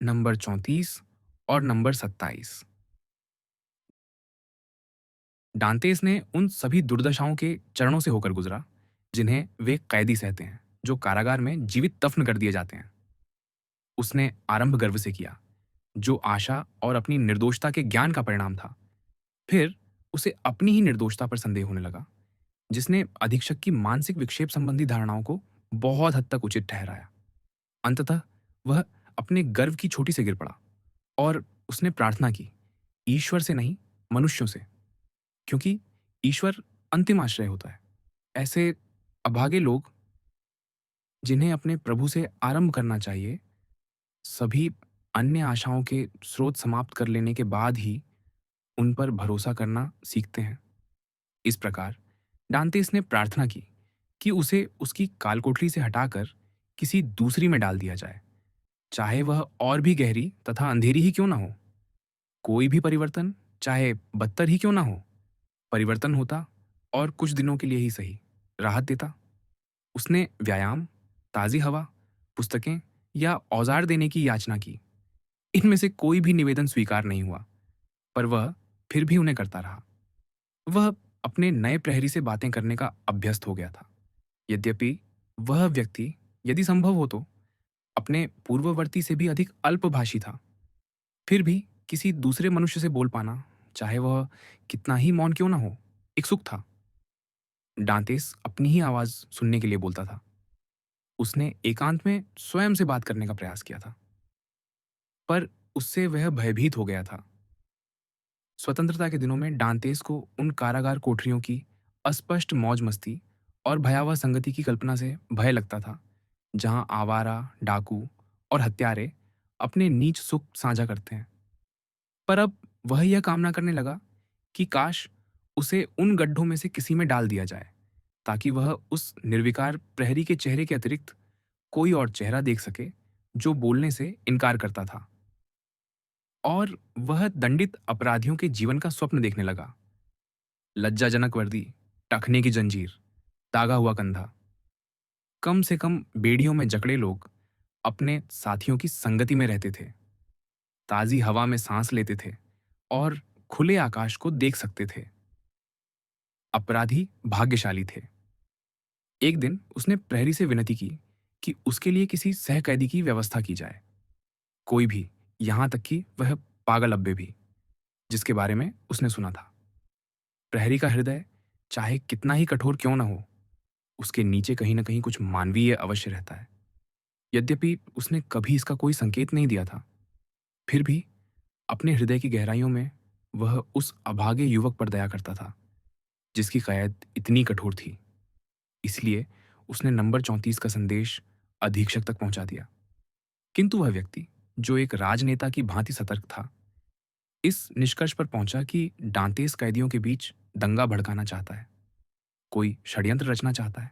Number 34 और number 27। डांतेस ने उन सभी दुर्दशाओं के चरणों से होकर गुजरा जिन्हें वे कैदी सहते हैं, जो कारागार में जीवित दफन कर दिए जाते हैं। उसने आरंभ गर्व से किया, जो आशा और अपनी निर्दोषता के ज्ञान का परिणाम था। फिर उसे अपनी ही निर्दोषता पर संदेह होने लगा, जिसने अधीक्षक की मानसिक विक्षेप संबंधी धारणाओं को बहुत हद तक उचित ठहराया। अंततः वह अपने गर्व की चोटी से गिर पड़ा और उसने प्रार्थना की, ईश्वर से नहीं, मनुष्यों से, क्योंकि ईश्वर अंतिम आश्रय होता है। ऐसे अभागे लोग जिन्हें अपने प्रभु से आरंभ करना चाहिए, सभी अन्य आशाओं के स्रोत समाप्त कर लेने के बाद ही उन पर भरोसा करना सीखते हैं। इस प्रकार डांतेस ने प्रार्थना की कि उसे उसकी कालकोठरी से हटाकर किसी दूसरी में डाल दिया जाए, चाहे वह और भी गहरी तथा अंधेरी ही क्यों ना हो। कोई भी परिवर्तन, चाहे बदतर ही क्यों ना हो, परिवर्तन होता और कुछ दिनों के लिए ही सही, राहत देता। उसने व्यायाम, ताज़ी हवा, पुस्तकें या औजार देने की याचना की। इनमें से कोई भी निवेदन स्वीकार नहीं हुआ, पर वह फिर भी उन्हें करता रहा। वह अपने नए प्रहरी से बातें करने का अभ्यस्त हो गया था। यद्यपि वह व्यक्ति, यदि संभव हो तो, अपने पूर्ववर्ती से भी अधिक अल्पभाषी था, फिर भी किसी दूसरे मनुष्य से बोल पाना, चाहे वह कितना ही मौन क्यों ना हो, एक सुख था। डांतेस अपनी ही आवाज सुनने के लिए बोलता था। उसने एकांत में स्वयं से बात करने का प्रयास किया था, पर उससे वह भयभीत हो गया था। स्वतंत्रता के दिनों में डांतेस को उन कारागार कोठरियों की अस्पष्ट मौज मस्ती और भयावह संगति की कल्पना से भय लगता था, जहां आवारा, डाकू और हत्यारे अपने नीच सुख साझा करते हैं। पर अब वह यह कामना करने लगा कि काश उसे उन गड्ढों में से किसी में डाल दिया जाए, ताकि वह उस निर्विकार प्रहरी के चेहरे के अतिरिक्त कोई और चेहरा देख सके, जो बोलने से इनकार करता था। और वह दंडित अपराधियों के जीवन का स्वप्न देखने लगा। लज्जाजनक वर्दी, टखने की जंजीर, दागा हुआ कंधा। कम से कम बेड़ियों में जकड़े लोग अपने साथियों की संगति में रहते थे, ताजी हवा में सांस लेते थे और खुले आकाश को देख सकते थे। अपराधी भाग्यशाली थे। एक दिन उसने प्रहरी से विनती की कि उसके लिए किसी सहकैदी की व्यवस्था की जाए। कोई भी, यहां तक कि वह पागल अब्बे भी, जिसके बारे में उसने सुना था। प्रहरी का हृदय चाहे कितना ही कठोर क्यों न हो, उसके नीचे कहीं न कहीं कुछ मानवीय अवश्य रहता है। यद्यपि उसने कभी इसका कोई संकेत नहीं दिया था, फिर भी अपने हृदय की गहराइयों में वह उस अभागे युवक पर दया करता था, जिसकी कयाद इतनी कठोर थी। इसलिए उसने नंबर 34 का संदेश अधीक्षक तक पहुंचा दिया। किंतु वह व्यक्ति, जो एक राजनेता की भांति सतर्क था, इस निष्कर्ष पर पहुंचा कि डांतेस कैदियों के बीच दंगा भड़काना चाहता है, कोई षड्यंत्र रचना चाहता है,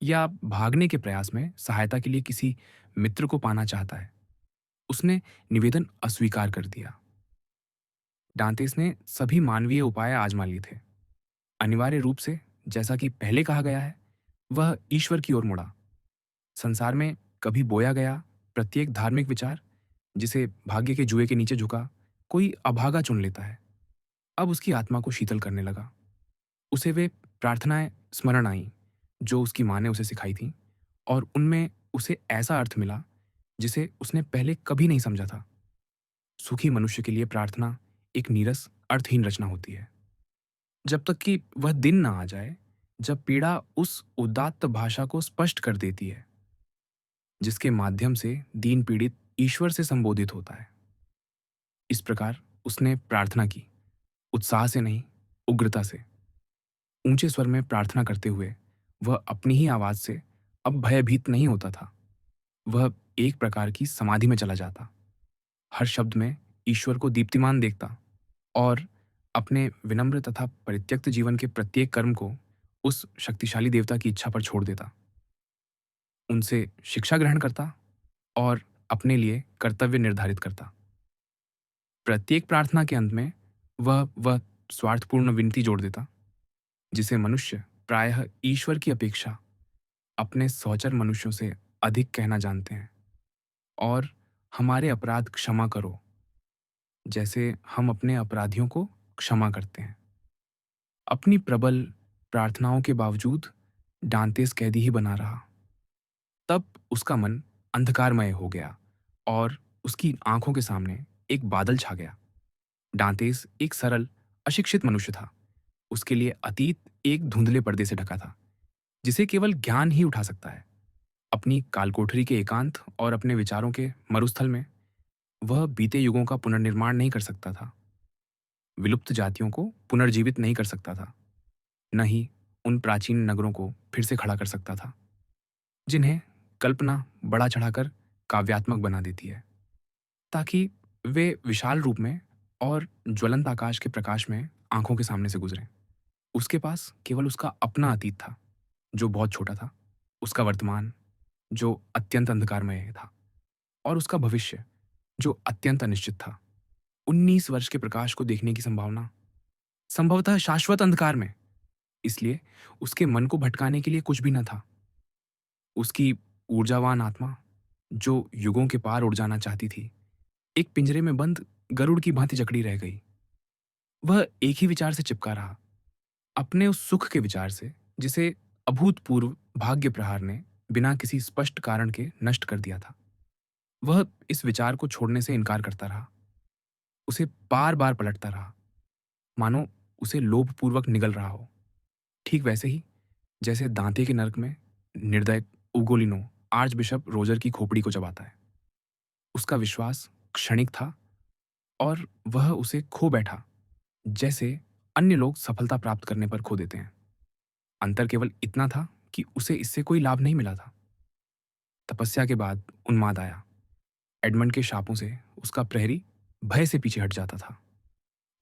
या भागने के प्रयास में सहायता के लिए किसी मित्र को पाना चाहता है। उसने निवेदन अस्वीकार कर दिया। डांतेस ने सभी मानवीय उपाय आजमा लिए थे। अनिवार्य रूप से, जैसा कि पहले कहा गया है, वह ईश्वर की ओर मुड़ा। संसार में कभी बोया गया प्रत्येक धार्मिक विचार, जिसे भाग्य के जुए के नीचे झुका कोई अभागा चुन लेता है, अब उसकी आत्मा को शीतल करने लगा। उसे वे प्रार्थनाएं स्मरण आईं जो उसकी माँ ने उसे सिखाई थीं, और उनमें उसे ऐसा अर्थ मिला जिसे उसने पहले कभी नहीं समझा था। सुखी मनुष्य के लिए प्रार्थना एक नीरस, अर्थहीन रचना होती है, जब तक कि वह दिन ना आ जाए जब पीड़ा उस उदात्त भाषा को स्पष्ट कर देती है, जिसके माध्यम से दीन पीड़ित ईश्वर से संबोधित होता है। इस प्रकार उसने प्रार्थना की, उत्साह से नहीं, उग्रता से। ऊंचे स्वर में प्रार्थना करते हुए वह अपनी ही आवाज से अब भयभीत नहीं होता था। वह एक प्रकार की समाधि में चला जाता, हर शब्द में ईश्वर को दीप्तिमान देखता और अपने विनम्र तथा परित्यक्त जीवन के प्रत्येक कर्म को उस शक्तिशाली देवता की इच्छा पर छोड़ देता। उनसे शिक्षा ग्रहण करता और अपने लिए कर्तव्य निर्धारित करता। प्रत्येक प्रार्थना के अंत में वह स्वार्थपूर्ण विनती जोड़ देता, जिसे मनुष्य प्रायः ईश्वर की अपेक्षा अपने सहचर मनुष्यों से अधिक कहना जानते हैं, और हमारे अपराध क्षमा करो, जैसे हम अपने अपराधियों को क्षमा करते हैं। अपनी प्रबल प्रार्थनाओं के बावजूद डांतेस कैदी ही बना रहा। तब उसका मन अंधकारमय हो गया और उसकी आंखों के सामने एक बादल छा गया। डांतेस एक सरल, अशिक्षित मनुष्य था। उसके लिए अतीत एक धुंधले पर्दे से ढका था, जिसे केवल ज्ञान ही उठा सकता है। अपनी कालकोठरी के एकांत और अपने विचारों के मरुस्थल में वह बीते युगों का पुनर्निर्माण नहीं कर सकता था, विलुप्त जातियों को पुनर्जीवित नहीं कर सकता था, न ही उन प्राचीन नगरों को फिर से खड़ा कर सकता था, जिन्हें कल्पना बढ़ा चढ़ाकर काव्यात्मक बना देती है, ताकि वे विशाल रूप में और ज्वलंत आकाश के प्रकाश में आंखों के सामने से गुजरें। उसके पास केवल उसका अपना अतीत था, जो बहुत छोटा था, उसका वर्तमान, जो अत्यंत अंधकारमय था, और उसका भविष्य, जो अत्यंत अनिश्चित था। 19 वर्ष के प्रकाश को देखने की संभावना, संभवतः शाश्वत अंधकार में। इसलिए उसके मन को भटकाने के लिए कुछ भी न था। उसकी ऊर्जावान आत्मा, जो युगों के पार उड़ जाना चाहती थी, एक पिंजरे में बंद गरुड़ की भांति जकड़ी रह गई। वह एक ही विचार से चिपका रहा, अपने उस सुख के विचार से, जिसे अभूतपूर्व भाग्य प्रहार ने बिना किसी स्पष्ट कारण के नष्ट कर दिया था। वह इस विचार को छोड़ने से इनकार करता रहा, उसे बार बार पलटता रहा, मानो उसे लोभपूर्वक निगल रहा हो। ठीक वैसे ही जैसे दांते के नरक में निर्दय उगोलिनो आर्च बिशप रोजर की खोपड़ी को चबाता है। उसका विश्वास क्षणिक था और वह उसे खो बैठा, जैसे अन्य लोग सफलता प्राप्त करने पर खो देते हैं। अंतर केवल इतना था कि उसे इससे कोई लाभ नहीं मिला था। तपस्या के बाद उन्माद आया। एडमंड के शापों से उसका प्रहरी भय से पीछे हट जाता था।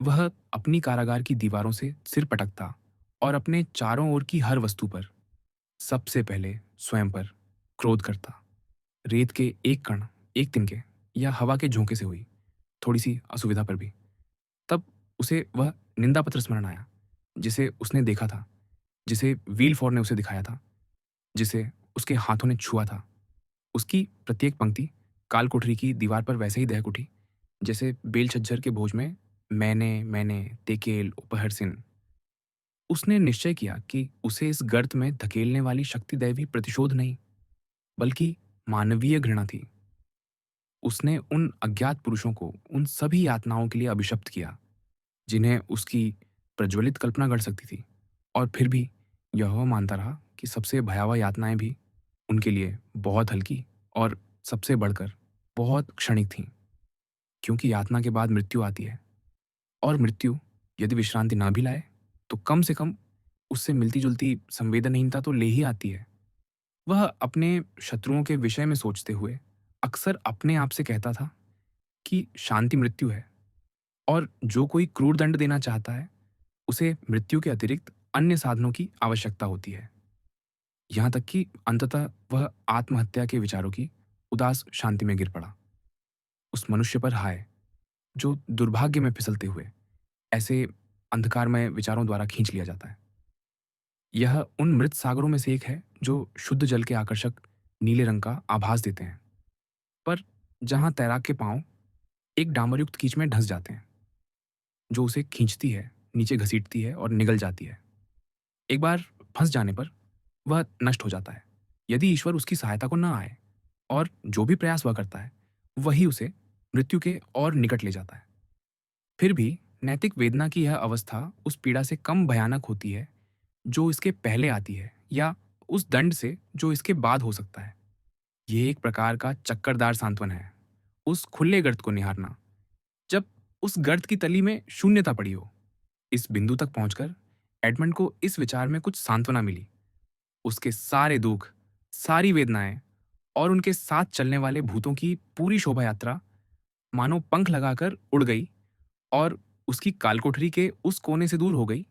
वह अपनी कारागार की दीवारों से सिर पटकता और अपने चारों ओर की हर वस्तु पर, सबसे पहले स्वयं पर, क्रोध करता। रेत के एक कण, एक तिनके या हवा के झोंके से हुई थोड़ी सी असुविधा पर भी। तब उसे वह निंदा पत्र स्मरण आया, जिसे उसने देखा था, जिसे व्हीलफोर ने उसे दिखाया था, जिसे उसके हाथों ने छुआ था। उसकी प्रत्येक पंक्ति काल कोठरी की दीवार पर वैसे ही दहक उठी, जैसे बेल छज्जर के भोज में मैंने तेकेल उपहर सिन। उसने निश्चय किया कि उसे इस गर्त में धकेलने वाली शक्ति दैवी प्रतिशोध नहीं, बल्कि मानवीय घृणा थी। उसने उन अज्ञात पुरुषों को उन सभी यातनाओं के लिए अभिशप्त किया, जिन्हें उसकी प्रज्वलित कल्पना गढ़ सकती थी, और फिर भी यह मानता रहा कि सबसे भयावह यातनाएं भी उनके लिए बहुत हल्की और सबसे बढ़कर बहुत क्षणिक थीं, क्योंकि यातना के बाद मृत्यु आती है, और मृत्यु यदि विश्रांति ना भी लाए, तो कम से कम उससे मिलती-जुलती संवेदनहीनता तो ले ही आती है। वह अपने शत्रुओं के विषय में सोचते हुए अक्सर अपने आप से कहता था कि शांति मृत्यु है, और जो कोई क्रूर दंड देना चाहता है, उसे मृत्यु के अतिरिक्त अन्य साधनों की आवश्यकता होती है। यहाँ तक कि अंततः वह आत्महत्या के विचारों की उदास शांति में गिर पड़ा। उस मनुष्य पर हाय, जो दुर्भाग्य में फिसलते हुए ऐसे अंधकारमय विचारों द्वारा खींच लिया जाता है। यह उन मृत सागरों में से एक है जो शुद्ध जल के आकर्षक नीले रंग का आभास देते हैं, पर जहां तैराक के पांव एक डामरयुक्त कीच में ढंस जाते हैं, जो उसे खींचती है, नीचे घसीटती है और निगल जाती है। एक बार फंस जाने पर वह नष्ट हो जाता है, यदि ईश्वर उसकी सहायता को न आए, और जो भी प्रयास वह करता है, वही उसे मृत्यु के और निकट ले जाता है। फिर भी नैतिक वेदना की यह अवस्था उस पीड़ा से कम भयानक होती है जो इसके पहले आती है, या उस दंड से जो इसके बाद हो सकता है। ये एक प्रकार का चक्करदार सांत्वन है, उस खुले गर्त को निहारना, जब उस गर्त की तली में शून्यता पड़ी हो। इस बिंदु तक पहुंचकर एडमंड को इस विचार में कुछ सांत्वना मिली। उसके सारे दुख, सारी वेदनाएं और उनके साथ चलने वाले भूतों की पूरी शोभा यात्रा मानो पंख लगाकर उड़ गई और उसकी कालकोठरी के उस कोने से दूर हो गई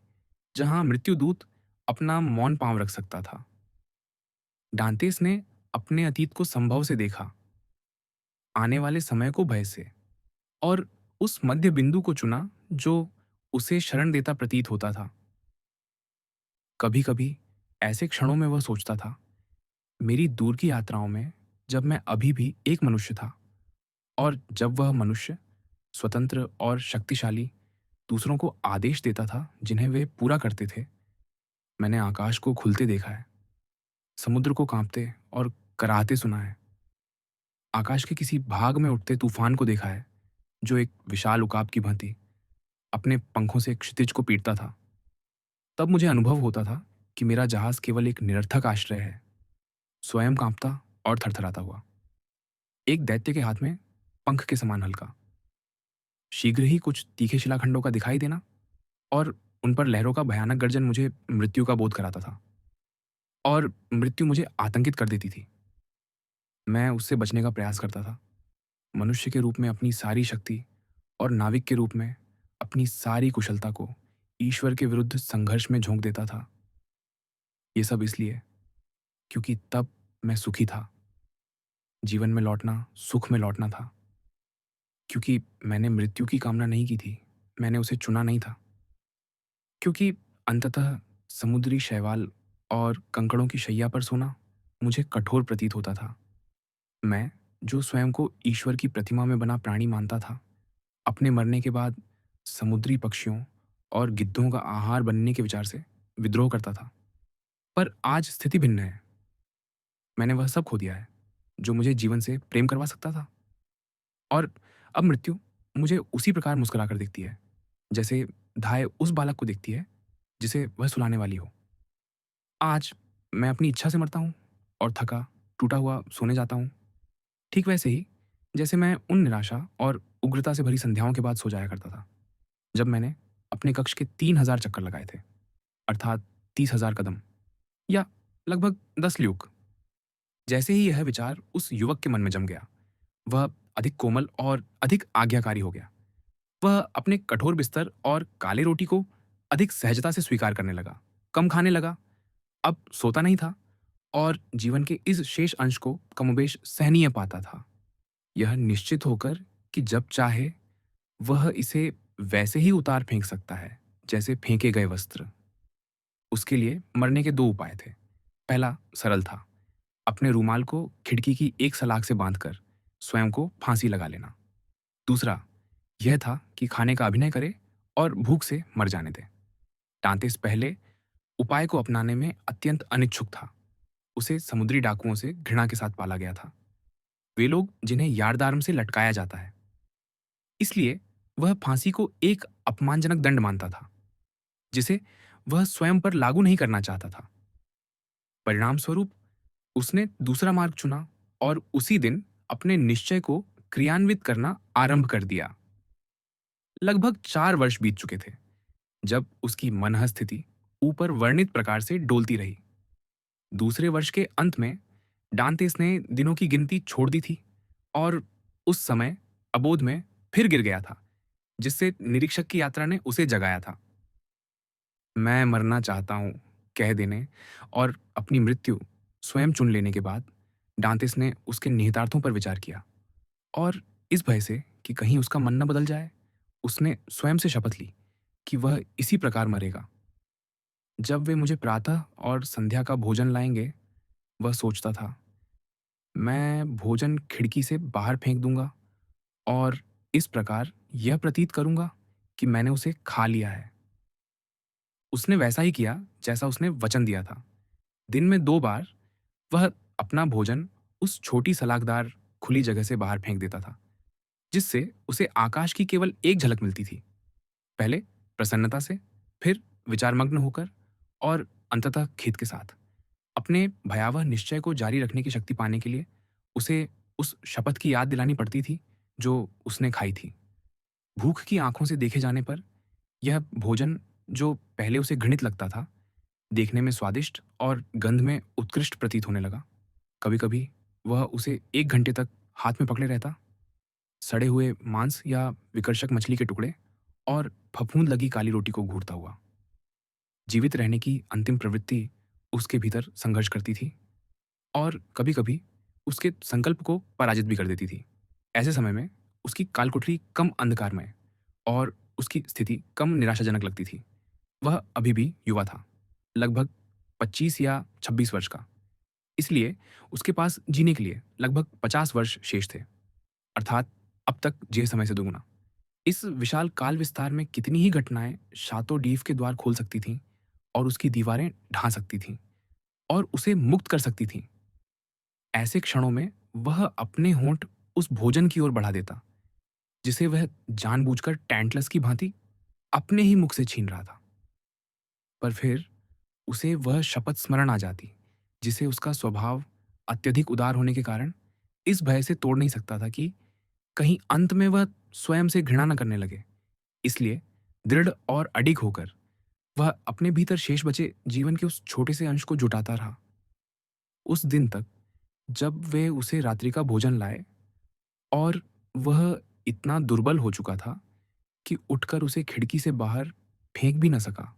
जहां मृत्युदूत अपना मौन पांव रख सकता था। डांतेस ने अपने अतीत को संभव से देखा, आने वाले समय को भय से, और उस मध्य बिंदु को चुना जो उसे शरण देता प्रतीत होता था। कभी कभी ऐसे क्षणों में वह सोचता था, मेरी दूर की यात्राओं में जब मैं अभी भी एक मनुष्य था, और जब वह मनुष्य स्वतंत्र और शक्तिशाली दूसरों को आदेश देता था जिन्हें वे पूरा करते थे, मैंने आकाश को खुलते देखा है, समुद्र को कांपते और कराहते सुना है, आकाश के किसी भाग में उठते तूफान को देखा है जो एक विशाल उकाब की भांति अपने पंखों से क्षितिज को पीटता था। तब मुझे अनुभव होता था कि मेरा जहाज केवल एक निरर्थक आश्रय है, स्वयं कांपता और थरथराता हुआ, एक दैत्य के हाथ में पंख के समान हल्का। शीघ्र ही कुछ तीखे शिलाखंडों का दिखाई देना और उन पर लहरों का भयानक गर्जन मुझे मृत्यु का बोध कराता था, और मृत्यु मुझे आतंकित कर देती थी। मैं उससे बचने का प्रयास करता था, मनुष्य के रूप में अपनी सारी शक्ति और नाविक के रूप में अपनी सारी कुशलता को ईश्वर के विरुद्ध संघर्ष में झोंक देता था। ये सब इसलिए क्योंकि तब मैं सुखी था, जीवन में लौटना सुख में लौटना था। क्योंकि मैंने मृत्यु की कामना नहीं की थी, मैंने उसे चुना नहीं था। क्योंकि अंततः समुद्री शैवाल और कंकड़ों की शैया पर सोना मुझे कठोर प्रतीत होता था। मैं, जो स्वयं को ईश्वर की प्रतिमा में बना प्राणी मानता था, अपने मरने के बाद समुद्री पक्षियों और गिद्धों का आहार बनने के विचार से विद्रोह करता था। पर आज स्थिति भिन्न है। मैंने वह सब खो दिया है जो मुझे जीवन से प्रेम करवा सकता था, और अब मृत्यु मुझे उसी प्रकार मुस्कुरा कर देखती है जैसे धाय उस बालक को देखती है जिसे वह सुलाने वाली हो। आज मैं अपनी इच्छा से मरता हूँ और थका टूटा हुआ सोने जाता हूँ, ठीक वैसे ही जैसे मैं उन निराशा और उग्रता से भरी संध्याओं के बाद सो जाया करता था जब मैंने अपने कक्ष के 3,000 चक्कर लगाए थे, अर्थात 30,000 कदम, या लगभग 10 ल्यूक। जैसे ही यह विचार उस युवक के मन में जम गया, वह अधिक कोमल और अधिक आज्ञाकारी हो गया। वह अपने कठोर बिस्तर और काले रोटी को अधिक सहजता से स्वीकार करने लगा, कम खाने लगा, अब सोता नहीं था और जीवन के इस शेष अंश को कमोबेश सहनीय पाता था, यह निश्चित होकर कि जब चाहे वह इसे वैसे ही उतार फेंक सकता है जैसे फेंके गए वस्त्र। उसके लिए मरने के दो उपाय थे। पहला सरल था, अपने रूमाल को खिड़की की एक सलाख से बांधकर स्वयं को फांसी लगा लेना। दूसरा यह था कि खाने का अभिनय करे और भूख से मर जाने दे। टांतिस पहले उपाय को अपनाने में अत्यंत अनिच्छुक था। उसे समुद्री डाकुओं से घृणा के साथ पाला गया था, वे लोग जिन्हें यार्दार्म से लटकाया जाता है। इसलिए वह फांसी को एक अपमानजनक दंड मानता था जिसे वह स्वयं पर लागू नहीं करना चाहता था। परिणाम स्वरूप उसने दूसरा मार्ग चुना और उसी दिन अपने निश्चय को क्रियान्वित करना आरंभ कर दिया। लगभग 4 वर्ष बीत चुके थे जब उसकी मनः स्थिति ऊपर वर्णित प्रकार से डोलती रही। दूसरे वर्ष के अंत में डांतेस ने दिनों की गिनती छोड़ दी थी और उस समय अबोध में फिर गिर गया था, जिससे निरीक्षक की यात्रा ने उसे जगाया था। मैं मरना चाहता हूँ कह देने और अपनी मृत्यु स्वयं चुन लेने के बाद डांतेस ने उसके निहितार्थों पर विचार किया, और इस भय से कि कहीं उसका मन न बदल जाए, उसने स्वयं से शपथ ली कि वह इसी प्रकार मरेगा। जब वे मुझे प्रातः और संध्या का भोजन लाएंगे, वह सोचता था, मैं भोजन खिड़की से बाहर फेंक दूंगा और इस प्रकार यह प्रतीत करूंगा कि मैंने उसे खा लिया है। उसने वैसा ही किया जैसा उसने वचन दिया था। दिन में 2 बार वह अपना भोजन उस छोटी सलाखदार खुली जगह से बाहर फेंक देता था, जिससे उसे आकाश की केवल एक झलक मिलती थी, पहले प्रसन्नता से, फिर विचारमग्न होकर, और अंततः खेद के साथ। अपने भयावह निश्चय को जारी रखने की शक्ति पाने के लिए उसे उस शपथ की याद दिलानी पड़ती थी जो उसने खाई थी। भूख की आंखों से देखे जाने पर यह भोजन, जो पहले उसे घृणित लगता था, देखने में स्वादिष्ट और गंध में उत्कृष्ट प्रतीत होने लगा। कभी कभी वह उसे 1 घंटे तक हाथ में पकड़े रहता, सड़े हुए मांस या विकर्षक मछली के टुकड़े और फफूंद लगी काली रोटी को घूरता हुआ। जीवित रहने की अंतिम प्रवृत्ति उसके भीतर संघर्ष करती थी और कभी कभी उसके संकल्प को पराजित भी कर देती थी। ऐसे समय में उसकी कालकोठरी कम अंधकारमय और उसकी स्थिति कम निराशाजनक लगती थी। वह अभी भी युवा था, लगभग 25 या 26 वर्ष का, इसलिए उसके पास जीने के लिए लगभग 50 वर्ष शेष थे, अर्थात अब तक जे समय से दुगुना। इस विशाल काल विस्तार में कितनी ही घटनाएं शातो डीव के द्वार खोल सकती थीं और उसकी दीवारें ढा सकती थीं और उसे मुक्त कर सकती थीं। ऐसे क्षणों में वह अपने होंठ उस भोजन की ओर बढ़ा देता जिसे वह जानबूझकर टैंटलस की भांति अपने ही मुख से छीन रहा था। पर फिर उसे वह शपथ स्मरण आ जाती जिसे उसका स्वभाव अत्यधिक उदार होने के कारण इस भय से तोड़ नहीं सकता था कि कहीं अंत में वह स्वयं से घृणा न करने लगे। इसलिए दृढ़ और अडिग होकर वह अपने भीतर शेष बचे जीवन के उस छोटे से अंश को जुटाता रहा उस दिन तक जब वे उसे रात्रि का भोजन लाए और वह इतना दुर्बल हो चुका था कि उठकर उसे खिड़की से बाहर फेंक भी न सका।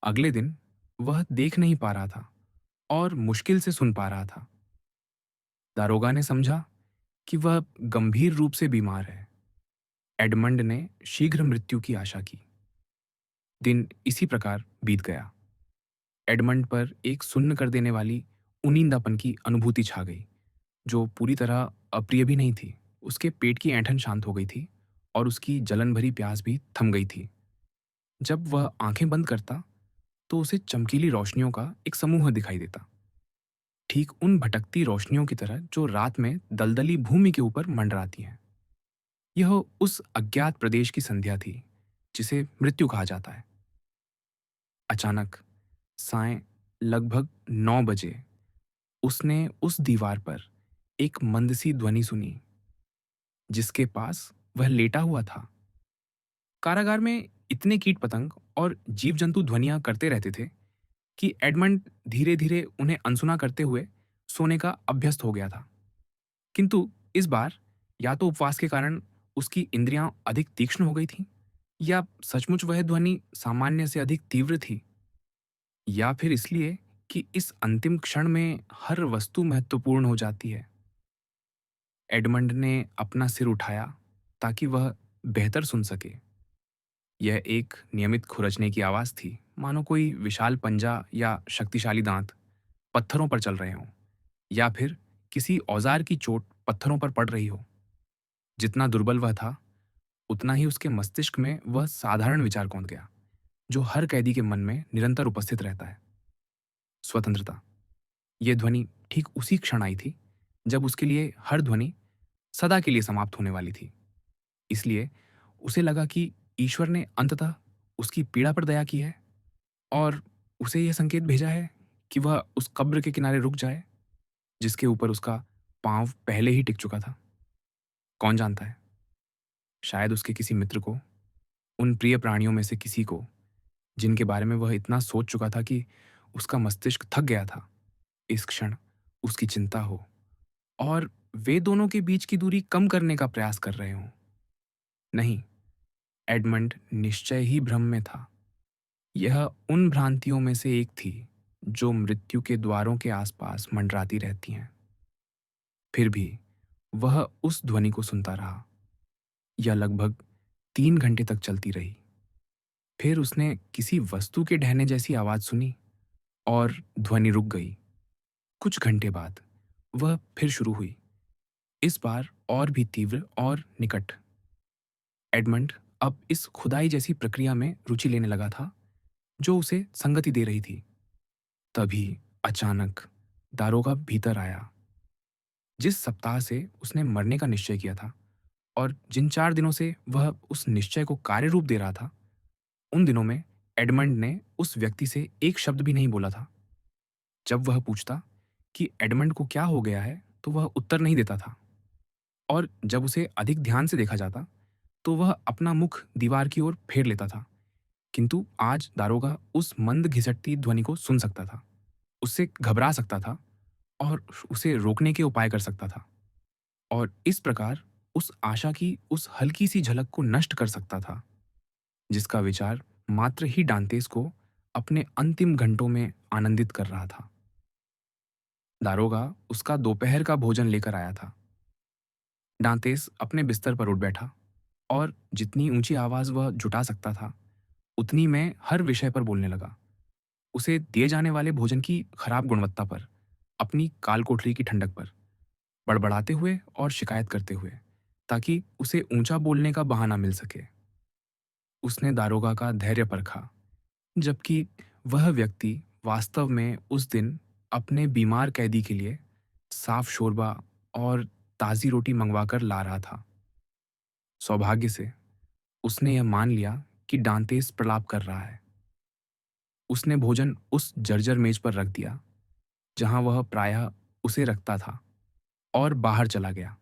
अगले दिन वह देख नहीं पा रहा था और मुश्किल से सुन पा रहा था। दारोगा ने समझा कि वह गंभीर रूप से बीमार है। एडमंड ने शीघ्र मृत्यु की आशा की। दिन इसी प्रकार बीत गया। एडमंड पर एक सुन्न कर देने वाली उनींदापन की अनुभूति छा गई जो पूरी तरह अप्रिय भी नहीं थी। उसके पेट की ऐंठन शांत हो गई थी और उसकी जलन भरी प्यास भी थम गई थी। जब वह आंखें बंद करता तो उसे चमकीली रोशनियों का एक समूह दिखाई देता, ठीक उन भटकती रोशनियों की तरह जो रात में दलदली भूमि के ऊपर मंडराती हैं। यह उस अज्ञात प्रदेश की संध्या थी जिसे मृत्यु कहा जाता है। अचानक साय लगभग 9 बजे उसने उस दीवार पर एक मंद सी ध्वनि सुनी जिसके पास वह लेटा हुआ था। कारागार में इतने कीट पतंग और जीव जंतु ध्वनियां करते रहते थे कि एडमंड धीरे धीरे उन्हें अनसुना करते हुए सोने का अभ्यस्त हो गया था। किंतु इस बार या तो उपवास के कारण उसकी इंद्रियां अधिक तीक्ष्ण हो गई थीं या सचमुच वह ध्वनि सामान्य से अधिक तीव्र थी या फिर इसलिए कि इस अंतिम क्षण में हर वस्तु महत्वपूर्ण हो जाती है। एडमंड ने अपना सिर उठाया ताकि वह बेहतर सुन सके। यह एक नियमित खुरचने की आवाज थी, मानो कोई विशाल पंजा या शक्तिशाली दांत पत्थरों पर चल रहे हों या फिर किसी औजार की चोट पत्थरों पर पड़ रही हो। जितना दुर्बल वह था उतना ही उसके मस्तिष्क में वह साधारण विचार कौंध गया जो हर कैदी के मन में निरंतर उपस्थित रहता है, स्वतंत्रता। यह ध्वनि ठीक उसी क्षण आई थी जब उसके लिए हर ध्वनि सदा के लिए समाप्त होने वाली थी। इसलिए उसे लगा कि ईश्वर ने अंततः उसकी पीड़ा पर दया की है और उसे यह संकेत भेजा है कि वह उस कब्र के किनारे रुक जाए जिसके ऊपर उसका पांव पहले ही टिक चुका था। कौन जानता है, शायद उसके किसी मित्र को, उन प्रिय प्राणियों में से किसी को जिनके बारे में वह इतना सोच चुका था कि उसका मस्तिष्क थक गया था, इस क्षण उसकी चिंता हो और वे दोनों के बीच की दूरी कम करने का प्रयास कर रहे हों। नहीं, एडमंड निश्चय ही भ्रम में था। यह उन भ्रांतियों में से एक थी जो मृत्यु के द्वारों के आसपास मंडराती रहती हैं। फिर भी वह उस ध्वनि को सुनता रहा। यह लगभग 3 घंटे तक चलती रही। फिर उसने किसी वस्तु के ढहने जैसी आवाज सुनी और ध्वनि रुक गई। कुछ घंटे बाद वह फिर शुरू हुई, इस बार और भी तीव्र और निकट। एडमंड अब इस खुदाई जैसी प्रक्रिया में रुचि लेने लगा था जो उसे संगति दे रही थी। तभी अचानक दारोगा भीतर आया। जिस सप्ताह से उसने मरने का निश्चय किया था और जिन 4 दिनों से वह उस निश्चय को कार्य रूप दे रहा था, उन दिनों में एडमंड ने उस व्यक्ति से एक शब्द भी नहीं बोला था। जब वह पूछता कि एडमंड को क्या हो गया है तो वह उत्तर नहीं देता था और जब उसे अधिक ध्यान से देखा जाता तो वह अपना मुख दीवार की ओर फेर लेता था। किंतु आज दारोगा उस मंद घिसटती ध्वनि को सुन सकता था, उससे घबरा सकता था और उसे रोकने के उपाय कर सकता था और इस प्रकार उस आशा की उस हल्की सी झलक को नष्ट कर सकता था जिसका विचार मात्र ही डांतेस को अपने अंतिम घंटों में आनंदित कर रहा था। दारोगा उसका दोपहर का भोजन लेकर आया था। डांतेस अपने बिस्तर पर उठ बैठा और जितनी ऊंची आवाज वह जुटा सकता था उतनी में हर विषय पर बोलने लगा। उसे दिए जाने वाले भोजन की खराब गुणवत्ता पर, अपनी काल कोठरी की ठंडक पर, बड़बड़ाते हुए और शिकायत करते हुए। ताकि उसे ऊंचा बोलने का बहाना मिल सके। उसने दारोगा का धैर्य परखा, जबकि वह व्यक्ति वास्तव में उस दिन अपने बीमार कैदी के लिए साफ शोरबा और ताज़ी रोटी मंगवाकर ला रहा था। सौभाग्य से उसने यह मान लिया कि डांतेस प्रलाप कर रहा है। उसने भोजन उस जर्जर मेज पर रख दिया जहां वह प्रायः उसे रखता था, और बाहर चला गया।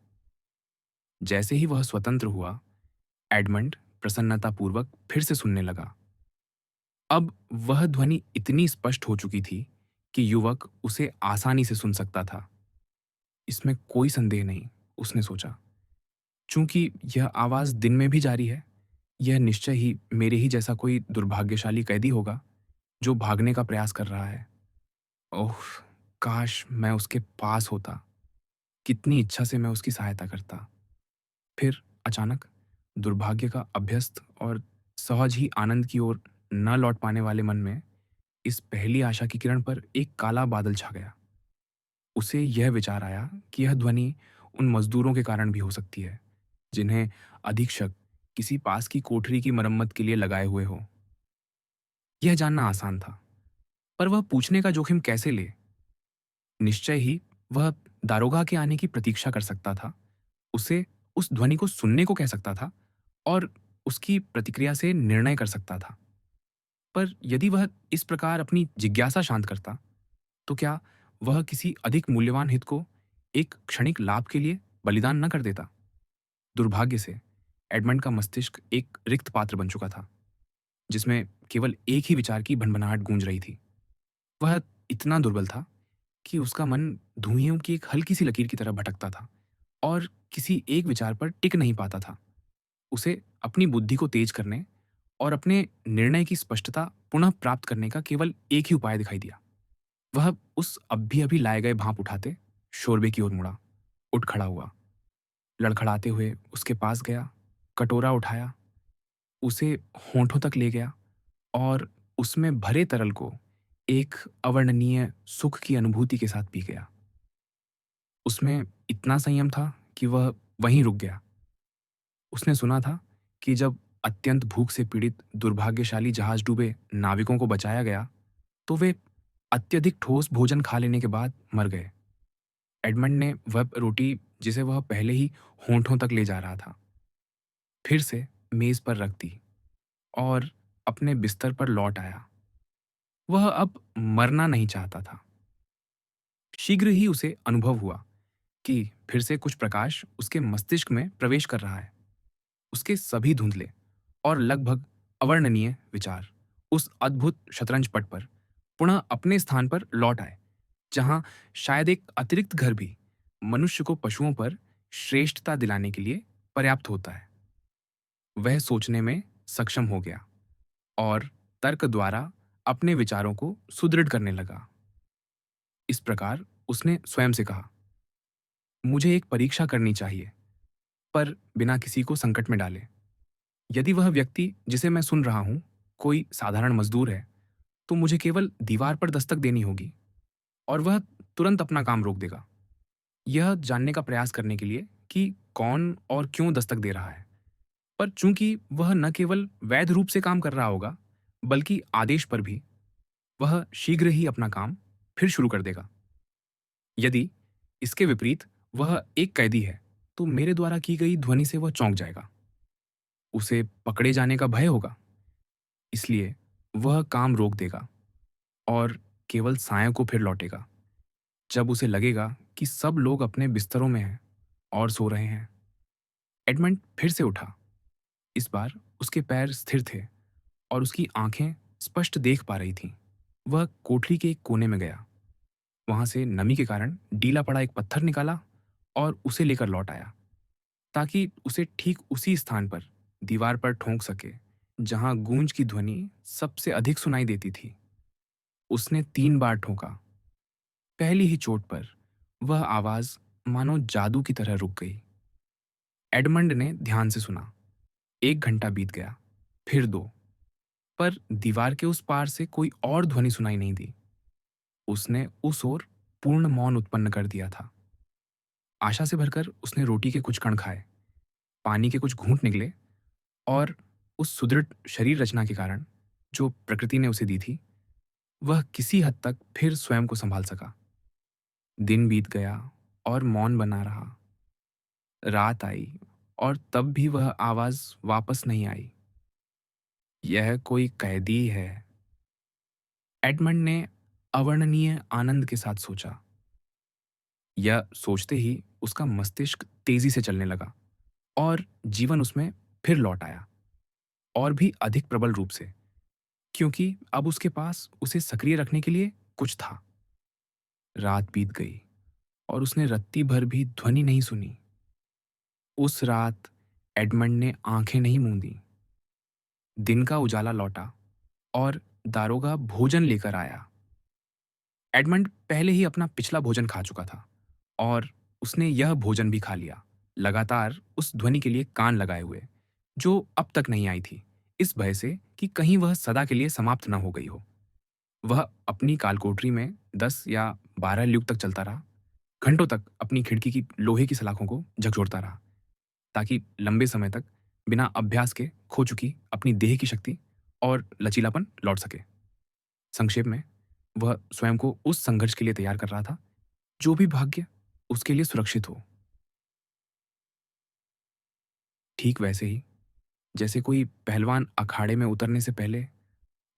जैसे ही वह स्वतंत्र हुआ, एडमंड प्रसन्नतापूर्वक फिर से सुनने लगा। अब वह ध्वनि इतनी स्पष्ट हो चुकी थी कि युवक उसे आसानी से सुन सकता था। इसमें कोई संदेह नहीं, उसने सोचा। चूंकि यह आवाज दिन में भी जारी है, यह निश्चय ही मेरे ही जैसा कोई दुर्भाग्यशाली कैदी होगा जो भागने का प्रयास कर रहा है। ओह! काश मैं उसके पास होता। कितनी इच्छा से मैं उसकी सहायता करता। फिर अचानक दुर्भाग्य का अभ्यस्त और सहज ही आनंद की ओर न लौट पाने वाले मन में इस पहली आशा की किरण पर एक काला बादल छा गया। उसे यह विचार आया कि यह ध्वनि उन मजदूरों के कारण भी हो सकती है, जिन्हें अधीक्षक किसी पास की कोठरी की मरम्मत के लिए लगाए हुए हो। यह जानना आसान था, पर वह पूछने का जोखिम कैसे ले? निश्चय ही वह दारोगा के आने की प्रतीक्षा कर सकता था, उसे उस ध्वनि को सुनने को कह सकता था और उसकी प्रतिक्रिया से निर्णय कर सकता था। पर यदि वह इस प्रकार अपनी जिज्ञासा शांत करता, तो क्या वह किसी अधिक मूल्यवान हित को एक क्षणिक लाभ के लिए बलिदान न कर देता? दुर्भाग्य से एडमंड का मस्तिष्क एक रिक्त पात्र बन चुका था, जिसमें केवल एक ही विचार की भनभनाहट गूंज रही थी। वह इतना दुर्बल था कि उसका मन धुइयों की एक हल्की सी लकीर की तरह भटकता था और किसी एक विचार पर टिक नहीं पाता था। उसे अपनी बुद्धि को तेज करने और अपने निर्णय की स्पष्टता पुनः प्राप्त करने का केवल एक ही उपाय दिखाई दिया। वह उस अभी-अभी लाए गए भाप उठाते शोरबे की ओर मुड़ा, उठ खड़ा हुआ, लड़खड़ाते हुए उसके पास गया, कटोरा उठाया, उसे होंठों तक ले गया और उसमें भरे तरल को एक अवर्णनीय सुख की अनुभूति के साथ पी गया। उसमें इतना संयम था कि वह वहीं रुक गया। उसने सुना था कि जब अत्यंत भूख से पीड़ित दुर्भाग्यशाली जहाज डूबे नाविकों को बचाया गया, तो वे अत्यधिक ठोस भोजन खा लेने के बाद मर गए। एडमंड ने वह रोटी, जिसे वह पहले ही होंठों तक ले जा रहा था, फिर से मेज पर रख दी और अपने बिस्तर पर लौट आया। वह अब मरना नहीं चाहता था। शीघ्र ही उसे अनुभव हुआ कि फिर से कुछ प्रकाश उसके मस्तिष्क में प्रवेश कर रहा है। उसके सभी धुंधले और लगभग अवर्णनीय विचार उस अद्भुत शतरंज पट पर पुनः अपने स्थान पर लौट आए, जहां शायद एक अतिरिक्त घर भी मनुष्य को पशुओं पर श्रेष्ठता दिलाने के लिए पर्याप्त होता है। वह सोचने में सक्षम हो गया और तर्क द्वारा अपने विचारों को सुदृढ़ करने लगा। इस प्रकार उसने स्वयं से कहा, मुझे एक परीक्षा करनी चाहिए, पर बिना किसी को संकट में डाले। यदि वह व्यक्ति जिसे मैं सुन रहा हूं कोई साधारण मजदूर है, तो मुझे केवल दीवार पर दस्तक देनी होगी और वह तुरंत अपना काम रोक देगा, यह जानने का प्रयास करने के लिए कि कौन और क्यों दस्तक दे रहा है। पर चूंकि वह न केवल वैध रूप से काम कर रहा होगा, बल्कि आदेश पर भी, वह शीघ्र ही अपना काम फिर शुरू कर देगा। यदि इसके विपरीत वह एक कैदी है, तो मेरे द्वारा की गई ध्वनि से वह चौंक जाएगा। उसे पकड़े जाने का भय होगा, इसलिए वह काम रोक देगा और केवल साय को फिर लौटेगा, जब उसे लगेगा कि सब लोग अपने बिस्तरों में हैं और सो रहे हैं। एडमंड फिर से उठा। इस बार उसके पैर स्थिर थे और उसकी आंखें स्पष्ट देख पा रही थीं। वह कोठरी के एक कोने में गया, वहां से नमी के कारण डीला पड़ा एक पत्थर निकाला और उसे लेकर लौट आया, ताकि उसे ठीक उसी स्थान पर दीवार पर ठोंक सके जहां गूंज की ध्वनि सबसे अधिक सुनाई देती थी। उसने 3 बार ठोंका। पहली ही चोट पर वह आवाज मानो जादू की तरह रुक गई। एडमंड ने ध्यान से सुना। 1 घंटा बीत गया, फिर 2, पर दीवार के उस पार से कोई और ध्वनि सुनाई नहीं दी। उसने उस ओर पूर्ण मौन उत्पन्न कर दिया था। आशा से भरकर उसने रोटी के कुछ कण खाए, पानी के कुछ घूंट निकले और उस सुदृढ़ शरीर रचना के कारण जो प्रकृति ने उसे दी थी, वह किसी हद तक फिर स्वयं को संभाल सका। दिन बीत गया और मौन बना रहा। रात आई और तब भी वह आवाज वापस नहीं आई। यह कोई कैदी है, एडमंड ने अवर्णनीय आनंद के साथ सोचा। यह सोचते ही उसका मस्तिष्क तेजी से चलने लगा और जीवन उसमें फिर लौट आया, और भी अधिक प्रबल रूप से, क्योंकि अब उसके पास उसे सक्रिय रखने के लिए कुछ था। रात बीत गई और उसने रत्ती भर भी ध्वनि नहीं सुनी। उस रात एडमंड ने आंखें नहीं मूंदी। दिन का उजाला लौटा और दारोगा भोजन लेकर आया। एडमंड पहले ही अपना पिछला भोजन खा चुका था और उसने यह भोजन भी खा लिया, लगातार उस ध्वनि के लिए कान लगाए हुए, जो अब तक नहीं आई थी, इस भय से कि कहीं वह सदा के लिए समाप्त न हो गई हो। वह अपनी कालकोठरी में 10 या 12 ल्यूग तक चलता रहा, घंटों तक अपनी खिड़की की लोहे की सलाखों को झकझोरता रहा, ताकि लंबे समय तक बिना अभ्यास के खो चुकी अपनी देह की शक्ति और लचीलापन लौट सके। संक्षेप में, वह स्वयं को उस संघर्ष के लिए तैयार कर रहा था जो भी भाग्य उसके लिए सुरक्षित हो। ठीक वैसे ही जैसे कोई पहलवान अखाड़े में उतरने से पहले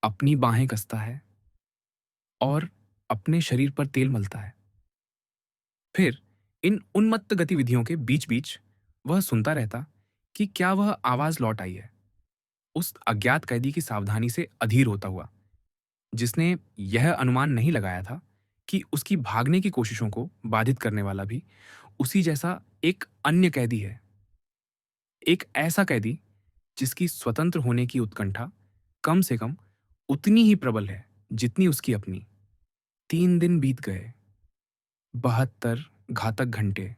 अपनी बाहें कसता है और अपने शरीर पर तेल मलता है। फिर इन उन्मत्त गतिविधियों के बीच बीच वह सुनता रहता कि क्या वह आवाज लौट आई है, उस अज्ञात कैदी की सावधानी से अधीर होता हुआ, जिसने यह अनुमान नहीं लगाया था कि उसकी भागने की कोशिशों को बाधित करने वाला भी उसी जैसा एक अन्य कैदी है। एक ऐसा कैदी जिसकी स्वतंत्र होने की उत्कंठा कम से कम उतनी ही प्रबल है जितनी उसकी अपनी। 3 दिन बीत गए, 72 घातक घंटे,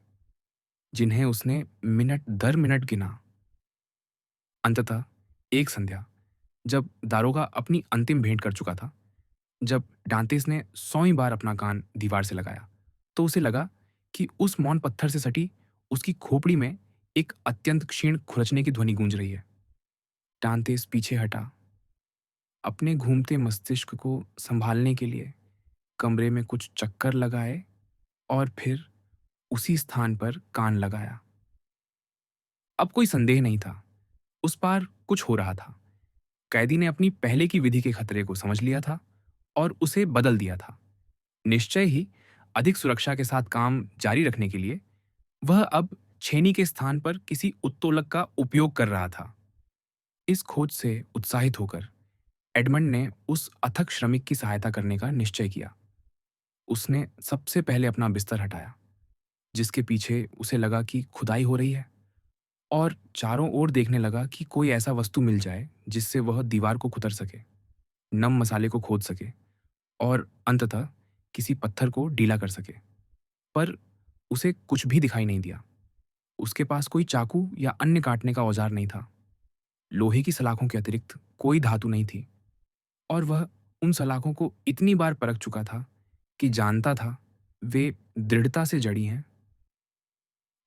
जिन्हें उसने मिनट दर मिनट गिना। अंततः एक संध्या, जब दारोगा अपनी अंतिम भेंट कर चुका था, जब डांतेस ने 100वीं बार अपना कान दीवार से लगाया, तो उसे लगा कि उस मौन पत्थर से सटी उसकी खोपड़ी में एक अत्यंत क्षीण खुरचने की ध्वनि गूंज रही है। डांतेस पीछे हटा, अपने घूमते मस्तिष्क को संभालने के लिए कमरे में कुछ चक्कर लगाए और फिर उसी स्थान पर कान लगाया। अब कोई संदेह नहीं था, उस पार कुछ हो रहा था। कैदी ने अपनी पहले की विधि के खतरे को समझ लिया था और उसे बदल दिया था। निश्चय ही अधिक सुरक्षा के साथ काम जारी रखने के लिए वह अब छेनी के स्थान पर किसी उत्तोलक का उपयोग कर रहा था। इस खोज से उत्साहित होकर एडमंड ने उस अथक श्रमिक की सहायता करने का निश्चय किया। उसने सबसे पहले अपना बिस्तर हटाया, जिसके पीछे उसे लगा कि खुदाई हो रही है, और चारों ओर देखने लगा कि कोई ऐसा वस्तु मिल जाए जिससे वह दीवार को कुतर सके, नम मसाले को खोद सके और अंततः किसी पत्थर को ढीला कर सके। पर उसे कुछ भी दिखाई नहीं दिया। उसके पास कोई चाकू या अन्य काटने का औजार नहीं था। लोहे की सलाखों के अतिरिक्त कोई धातु नहीं थी, और वह उन सलाखों को इतनी बार परख चुका था कि जानता था वे दृढ़ता से जड़ी हैं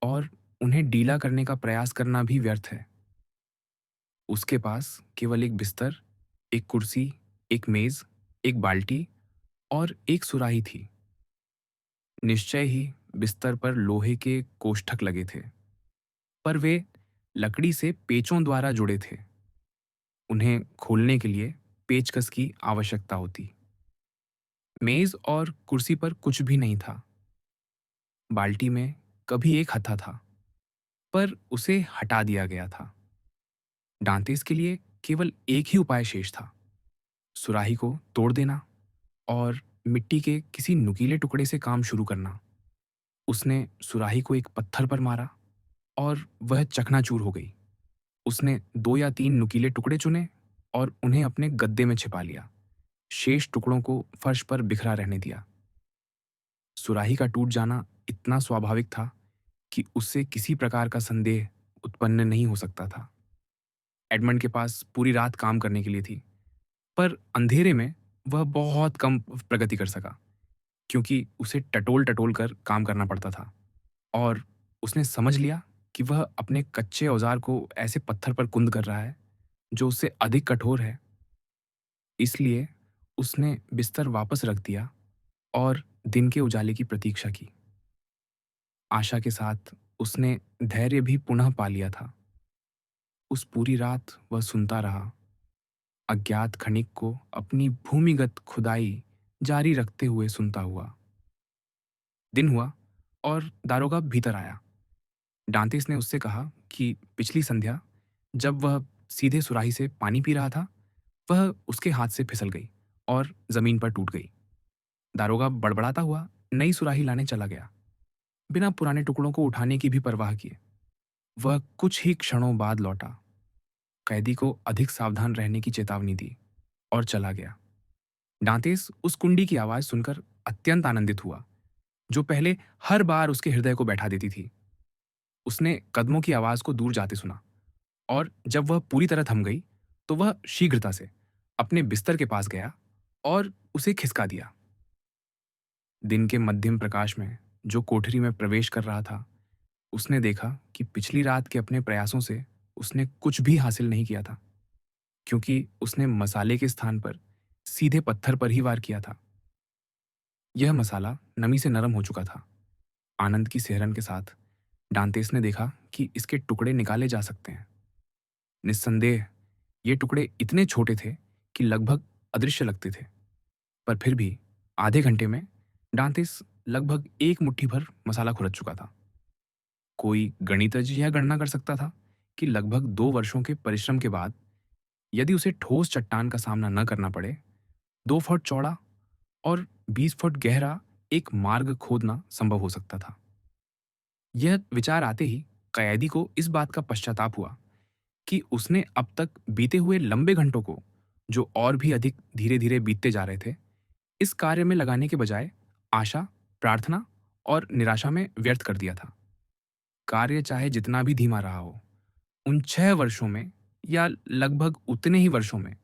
और उन्हें ढीला करने का प्रयास करना भी व्यर्थ है। उसके पास केवल एक बिस्तर, एक कुर्सी, एक मेज, एक बाल्टी और एक सुराही थी। निश्चय ही बिस्तर पर लोहे के कोष्ठक लगे थे, पर वे लकड़ी से पेचों द्वारा जुड़े थे। उन्हें खोलने के लिए पेचकस की आवश्यकता होती। मेज और कुर्सी पर कुछ भी नहीं था। बाल्टी में कभी एक हत्था था, पर उसे हटा दिया गया था। डांतेस के लिए केवल एक ही उपाय शेष था, सुराही को तोड़ देना और मिट्टी के किसी नुकीले टुकड़े से काम शुरू करना। उसने सुराही को एक पत्थर पर मारा और वह चकनाचूर हो गई। उसने 2 या 3 नुकीले टुकड़े चुने और उन्हें अपने गद्दे में छिपा लिया। शेष टुकड़ों को फर्श पर बिखरा रहने दिया। सुराही का टूट जाना इतना स्वाभाविक था कि उससे किसी प्रकार का संदेह उत्पन्न नहीं हो सकता था। एडमंड के पास पूरी रात काम करने के लिए थी, पर अंधेरे में वह बहुत कम प्रगति कर सका, क्योंकि उसे टटोल टटोल कर काम करना पड़ता था, और उसने समझ लिया कि वह अपने कच्चे औजार को ऐसे पत्थर पर कुंद कर रहा है जो उससे अधिक कठोर है। इसलिए उसने बिस्तर वापस रख दिया और दिन के उजाले की प्रतीक्षा की। आशा के साथ उसने धैर्य भी पुनः पा लिया था। उस पूरी रात वह सुनता रहा, अज्ञात खनिक को अपनी भूमिगत खुदाई जारी रखते हुए सुनता हुआ। दिन हुआ और दारोगा भीतर आया। डांतिस ने उससे कहा कि पिछली संध्या जब वह सीधे सुराही से पानी पी रहा था, वह उसके हाथ से फिसल गई और जमीन पर टूट गई। दारोगा बड़बड़ाता हुआ नई सुराही लाने चला गया, बिना पुराने टुकड़ों को उठाने की भी परवाह किए। वह कुछ ही क्षणों बाद लौटा, कैदी को अधिक सावधान रहने की चेतावनी दी और चला गया। डांतेस उस कुंडी की आवाज सुनकर अत्यंत आनंदित हुआ, जो पहले हर बार उसके हृदय को बैठा देती थी। उसने कदमों की आवाज को दूर जाते सुना और जब वह पूरी तरह थम गई, तो वह शीघ्रता से अपने बिस्तर के पास गया और उसे खिसका दिया। दिन के मध्यम प्रकाश में जो कोठरी में प्रवेश कर रहा था, उसने देखा कि पिछली रात के अपने प्रयासों से उसने कुछ भी हासिल नहीं किया था, क्योंकि उसने मसाले के स्थान पर सीधे पत्थर पर ही वार किया था। यह मसाला नमी से नरम हो चुका था। आनंद की सिहरन के साथ डांतेस ने देखा कि इसके टुकड़े निकाले जा सकते हैं। निस्संदेह ये टुकड़े इतने छोटे थे कि लगभग अदृश्य लगते थे, पर फिर भी आधे घंटे में डांतेस लगभग एक मुट्ठी भर मसाला खुरच चुका था। कोई गणितज्ञ यह गणना कर सकता था कि लगभग 2 वर्षों के परिश्रम के बाद यदि उसे ठोस चट्टान का सामना न करना पड़े, 2 फुट चौड़ा और 20 फुट गहरा एक मार्ग खोदना संभव हो सकता था। यह विचार आते ही कैदी को इस बात का पश्चाताप हुआ कि उसने अब तक बीते हुए लंबे घंटों को, जो और भी अधिक धीरे धीरे बीतते जा रहे थे, इस कार्य में लगाने के बजाय आशा, प्रार्थना और निराशा में व्यर्थ कर दिया था। कार्य चाहे जितना भी धीमा रहा हो, उन 6 वर्षों में या लगभग उतने ही वर्षों में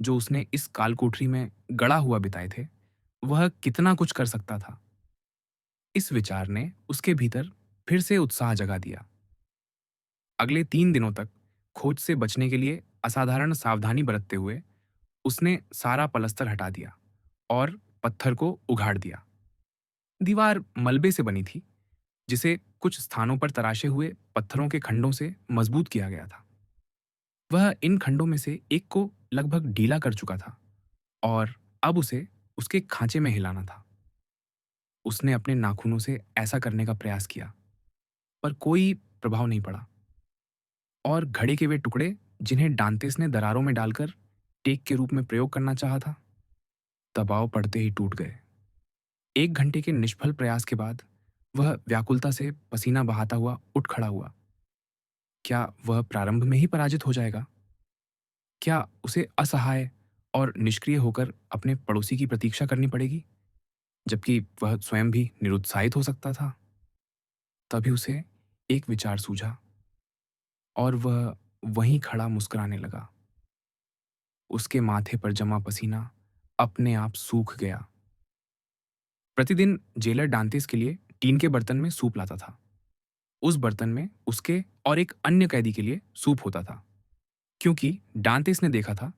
जो उसने इस कालकोठरी में गड़ा हुआ बिताए थे, वह कितना कुछ कर सकता था। इस विचार ने उसके भीतर फिर से उत्साह जगा दिया। अगले 3 दिनों तक खोज से बचने के लिए असाधारण सावधानी बरतते हुए उसने सारा पलस्तर हटा दिया और पत्थर को उघाड़ दिया। दीवार मलबे से बनी थी, जिसे कुछ स्थानों पर तराशे हुए पत्थरों के खंडों से मजबूत किया गया था। वह इन खंडों में से एक को लगभग ढीला कर चुका था और अब उसे उसके खांचे में हिलाना था। उसने अपने नाखूनों से ऐसा करने का प्रयास किया, पर कोई प्रभाव नहीं पड़ा और घड़े के वे टुकड़े जिन्हें डांतेस ने दरारों में डालकर टेक के रूप में प्रयोग करना चाहा था, दबाव पड़ते ही टूट गए। 1 घंटे के निष्फल प्रयास के बाद वह व्याकुलता से पसीना बहाता हुआ उठ खड़ा हुआ। क्या वह प्रारंभ में ही पराजित हो जाएगा? क्या उसे असहाय और निष्क्रिय होकर अपने पड़ोसी की प्रतीक्षा करनी पड़ेगी, जबकि वह स्वयं भी निरुत्साहित हो सकता था? तभी उसे एक विचार सूझा और वह वहीं खड़ा मुस्कुराने लगा। उसके माथे पर जमा पसीना अपने आप सूख गया। प्रतिदिन जेलर डांतेस के लिए टीन के बर्तन में सूप लाता था। उस बर्तन में उसके और एक अन्य कैदी के लिए सूप होता था, क्योंकि डांतेस ने देखा था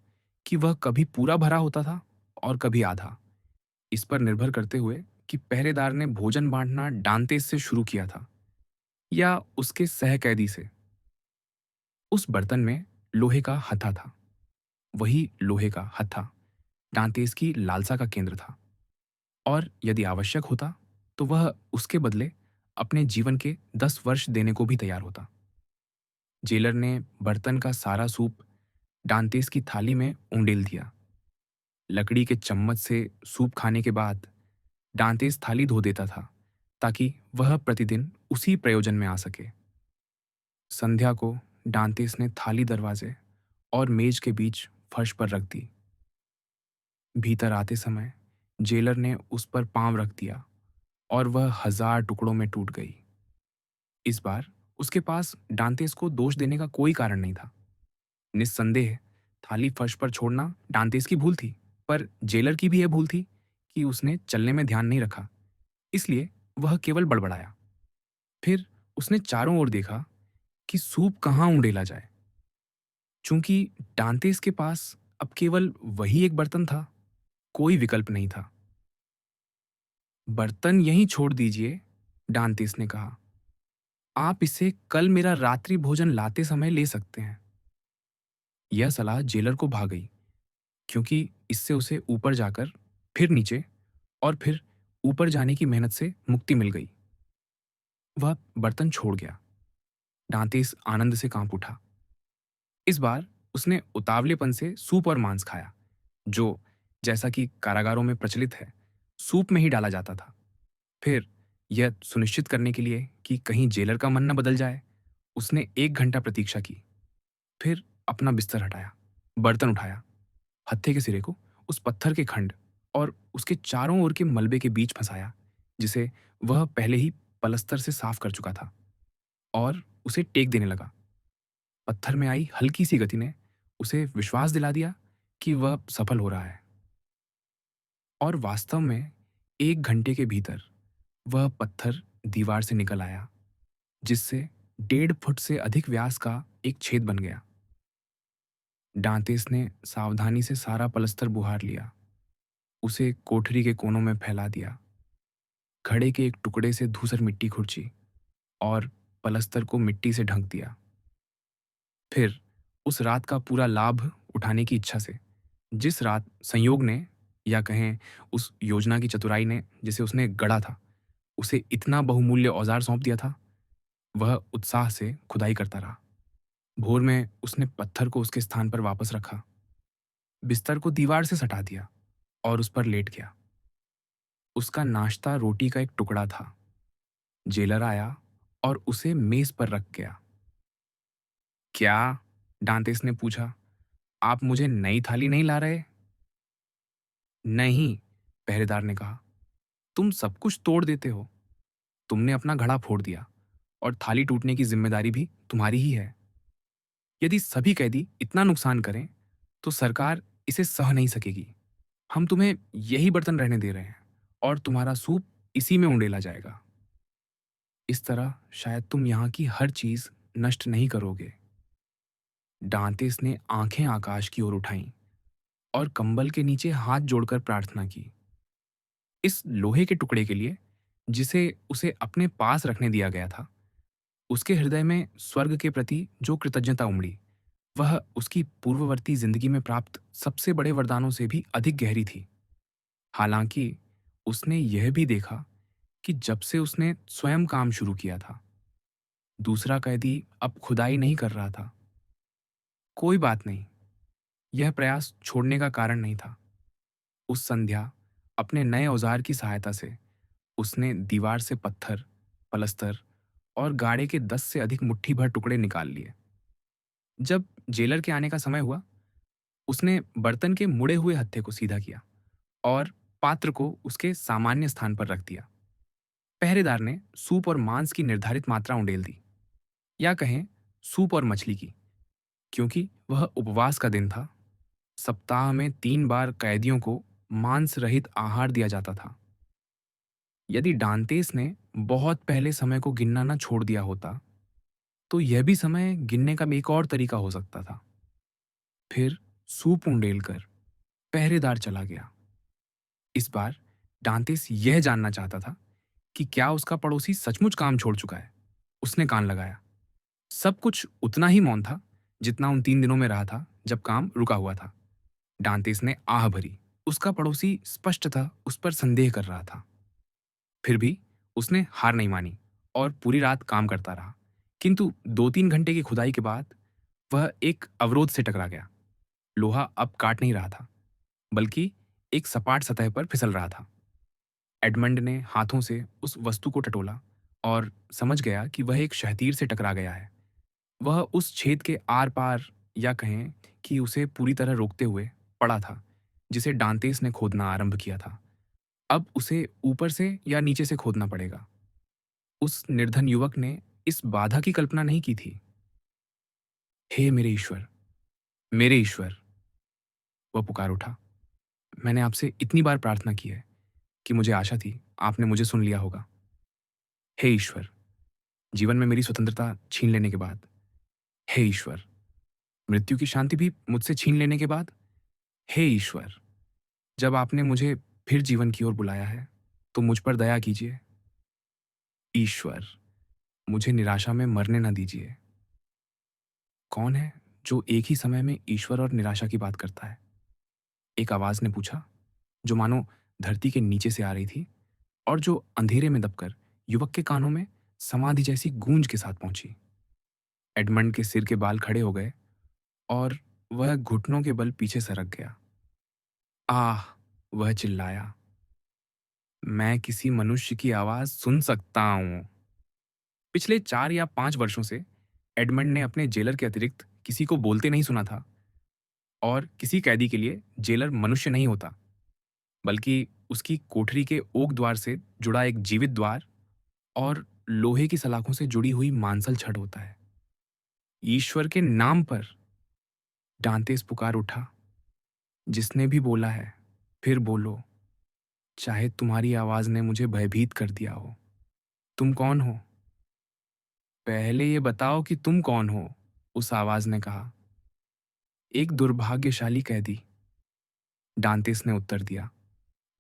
कि वह कभी पूरा भरा होता था और कभी आधा, इस पर निर्भर करते हुए कि पहरेदार ने भोजन बांटना डांतेस से शुरू किया था या उसके सहकैदी से। उस बर्तन में लोहे का हत्था था। वही लोहे का हत्था डांतेस की लालसा का केंद्र था और यदि आवश्यक होता तो वह उसके बदले अपने जीवन के 10 वर्ष देने को भी तैयार होता। जेलर ने बर्तन का सारा सूप डांतेस की थाली में उंडेल दिया। लकड़ी के चम्मच से सूप खाने के बाद डांतेस थाली धो देता था, ताकि वह प्रतिदिन उसी प्रयोजन में आ सके। संध्या को डांतेस ने थाली दरवाजे और मेज के बीच फर्श पर रख दी। भीतर आते समय जेलर ने उस पर पांव रख दिया और वह 1000 टुकड़ों में टूट गई। इस बार उसके पास डांतेस को दोष देने का कोई कारण नहीं था। निस्संदेह थाली फर्श पर छोड़ना डांतेस की भूल थी, पर जेलर की भी यह भूल थी कि उसने चलने में ध्यान नहीं रखा। इसलिए वह केवल बड़बड़ाया। फिर उसने चारों ओर देखा कि सूप कहाँ उंडेला जाए। चूंकि डांतेस के पास अब केवल वही एक बर्तन था, कोई विकल्प नहीं था। बर्तन यहीं छोड़ दीजिए, डांतेस ने कहा। आप इसे कल मेरा रात्रि भोजन लाते समय ले सकते हैं। यह सलाह जेलर को भा गई, क्योंकि इससे उसे ऊपर जाकर फिर नीचे और फिर ऊपर जाने की मेहनत से मुक्ति मिल गई। वह बर्तन छोड़ गया। डांतेस आनंद से कांप उठा। इस बार उसने उतावलेपन से सूप और मांस खाया, जो, जैसा कि कारागारों में प्रचलित है, सूप में ही डाला जाता था। फिर यह सुनिश्चित करने के लिए कि कहीं जेलर का मन न बदल जाए, उसने 1 घंटा प्रतीक्षा की। फिर अपना बिस्तर हटाया, बर्तन उठाया, हत्थे के सिरे को उस पत्थर के खंड और उसके चारों ओर के मलबे के बीच फंसाया, जिसे वह पहले ही पलस्तर से साफ कर चुका था, और उसे टेक देने लगा। पत्थर में आई हल्की सी गति ने उसे विश्वास दिला दिया कि वह सफल हो रहा है। और वास्तव में 1 घंटे के भीतर वह पत्थर दीवार से निकल आया, जिससे 1.5 फुट से अधिक व्यास का एक छेद बन गया। डांतेस ने सावधानी से सारा पलस्तर बुहार लिया, उसे कोठरी के कोनों में फैला दिया, घड़े के एक टुकड़े से धूसर मिट्टी खुरची और पलस्तर को मिट्टी से ढक दिया। फिर उस रात का पूरा लाभ उठाने की इच्छा से, जिस रात संयोग ने, या कहें उस योजना की चतुराई ने जिसे उसने गढ़ा था, उसे इतना बहुमूल्य औजार सौंप दिया था, वह उत्साह से खुदाई करता रहा। भोर में उसने पत्थर को उसके स्थान पर वापस रखा, बिस्तर को दीवार से सटा दिया और उस पर लेट गया। उसका नाश्ता रोटी का एक टुकड़ा था। जेलर आया और उसे मेज पर रख गया। क्या? डांतेस ने पूछा। आप मुझे नई थाली नहीं ला रहे? नहीं, पहरेदार ने कहा। तुम सब कुछ तोड़ देते हो। तुमने अपना घड़ा फोड़ दिया और थाली टूटने की जिम्मेदारी भी तुम्हारी ही है। यदि सभी कैदी इतना नुकसान करें तो सरकार इसे सह नहीं सकेगी। हम तुम्हें यही बर्तन रहने दे रहे हैं और तुम्हारा सूप इसी में उंडेला जाएगा। इस तरह शायद तुम यहाँ की हर चीज नष्ट नहीं करोगे। डांतेस ने आंखें आकाश की ओर उठाईं और कंबल के नीचे हाथ जोड़कर प्रार्थना की। इस लोहे के टुकड़े के लिए, जिसे उसे अपने पास रखने दिया गया था, उसके हृदय में स्वर्ग के प्रति जो कृतज्ञता उमड़ी, वह उसकी पूर्ववर्ती जिंदगी में प्राप्त सबसे बड़े वरदानों से भी अधिक गहरी थी। हालांकि उसने यह भी देखा कि जब से उसने स्वयं काम शुरू किया था, दूसरा कैदी अब खुदाई नहीं कर रहा था। कोई बात नहीं, यह प्रयास छोड़ने का कारण नहीं था। उस संध्या अपने नए औजार की सहायता से उसने दीवार से पत्थर, पलस्तर और गाड़े के 10 से अधिक मुट्ठी भर टुकड़े निकाल लिए। जब जेलर के आने का समय हुआ, उसने बर्तन के मुड़े हुए हत्थे को सीधा किया और पात्र को उसके सामान्य स्थान पर रख दिया। पहरेदार ने सूप और मांस की निर्धारित मात्रा उंडेल दी, या कहें सूप और मछली की, क्योंकि वह उपवास का दिन था। सप्ताह में 3 बार कैदियों को मांस रहित आहार दिया जाता था। यदि डांतेस ने बहुत पहले समय को गिनना न छोड़ दिया होता, तो यह भी समय गिनने का एक और तरीका हो सकता था। फिर सूप उंडेल कर पहरेदार चला गया। इस बार डांतेस यह जानना चाहता था कि क्या उसका पड़ोसी सचमुच काम छोड़ चुका है। उसने कान लगाया। सब कुछ उतना ही मौन था जितना उन 3 दिनों में रहा था जब काम रुका हुआ था। डांतेस ने आह भरी। उसका पड़ोसी स्पष्टतः उस पर संदेह कर रहा था। फिर भी उसने हार नहीं मानी और पूरी रात काम करता रहा। किंतु 2-3 घंटे की खुदाई के बाद वह एक अवरोध से टकरा गया। लोहा अब काट नहीं रहा था, बल्कि एक सपाट सतह पर फिसल रहा था। एडमंड ने हाथों से उस वस्तु को टटोला और समझ गया कि वह एक शहतीर से टकरा गया है। वह उस छेद के आर पार, या कहें कि उसे पूरी तरह रोकते हुए पड़ा था, जिसे डांतेस ने खोदना आरंभ किया था। अब उसे ऊपर से या नीचे से खोदना पड़ेगा। उस निर्धन युवक ने इस बाधा की कल्पना नहीं की थी। हे मेरे ईश्वर, मेरे ईश्वर, वह पुकार उठा। मैंने आपसे इतनी बार प्रार्थना की है कि मुझे आशा थी आपने मुझे सुन लिया होगा। हे ईश्वर, जीवन में मेरी स्वतंत्रता छीन लेने के बाद हे ईश्वर, मृत्यु की शांति भी मुझसे छीन लेने के बाद, हे ईश्वर, जब आपने मुझे फिर जीवन की ओर बुलाया है, तो मुझ पर दया कीजिए। ईश्वर, मुझे निराशा में मरने न दीजिए। कौन है जो एक ही समय में ईश्वर और निराशा की बात करता है? एक आवाज ने पूछा, जो मानो धरती के नीचे से आ रही थी और जो अंधेरे में दबकर युवक के कानों में समाधि जैसी गूंज के साथ पहुंची। एडमंड के सिर के बाल खड़े हो गए और वह घुटनों के बल पीछे सरक गया। आह! वह चिल्लाया, मैं किसी मनुष्य की आवाज सुन सकता हूं। पिछले 4 या 5 वर्षों से एडमंड ने अपने जेलर के अतिरिक्त किसी को बोलते नहीं सुना था, और किसी कैदी के लिए जेलर मनुष्य नहीं होता, बल्कि उसकी कोठरी के ओक द्वार से जुड़ा एक जीवित द्वार और लोहे की सलाखों से जुड़ी हुई मांसल छड़ होता है। ईश्वर के नाम पर! डांतेस पुकार उठा, जिसने भी बोला है, फिर बोलो, चाहे तुम्हारी आवाज ने मुझे भयभीत कर दिया हो। तुम कौन हो? पहले ये बताओ कि तुम कौन हो? उस आवाज ने कहा। एक दुर्भाग्यशाली कैदी, डांतेस ने उत्तर दिया,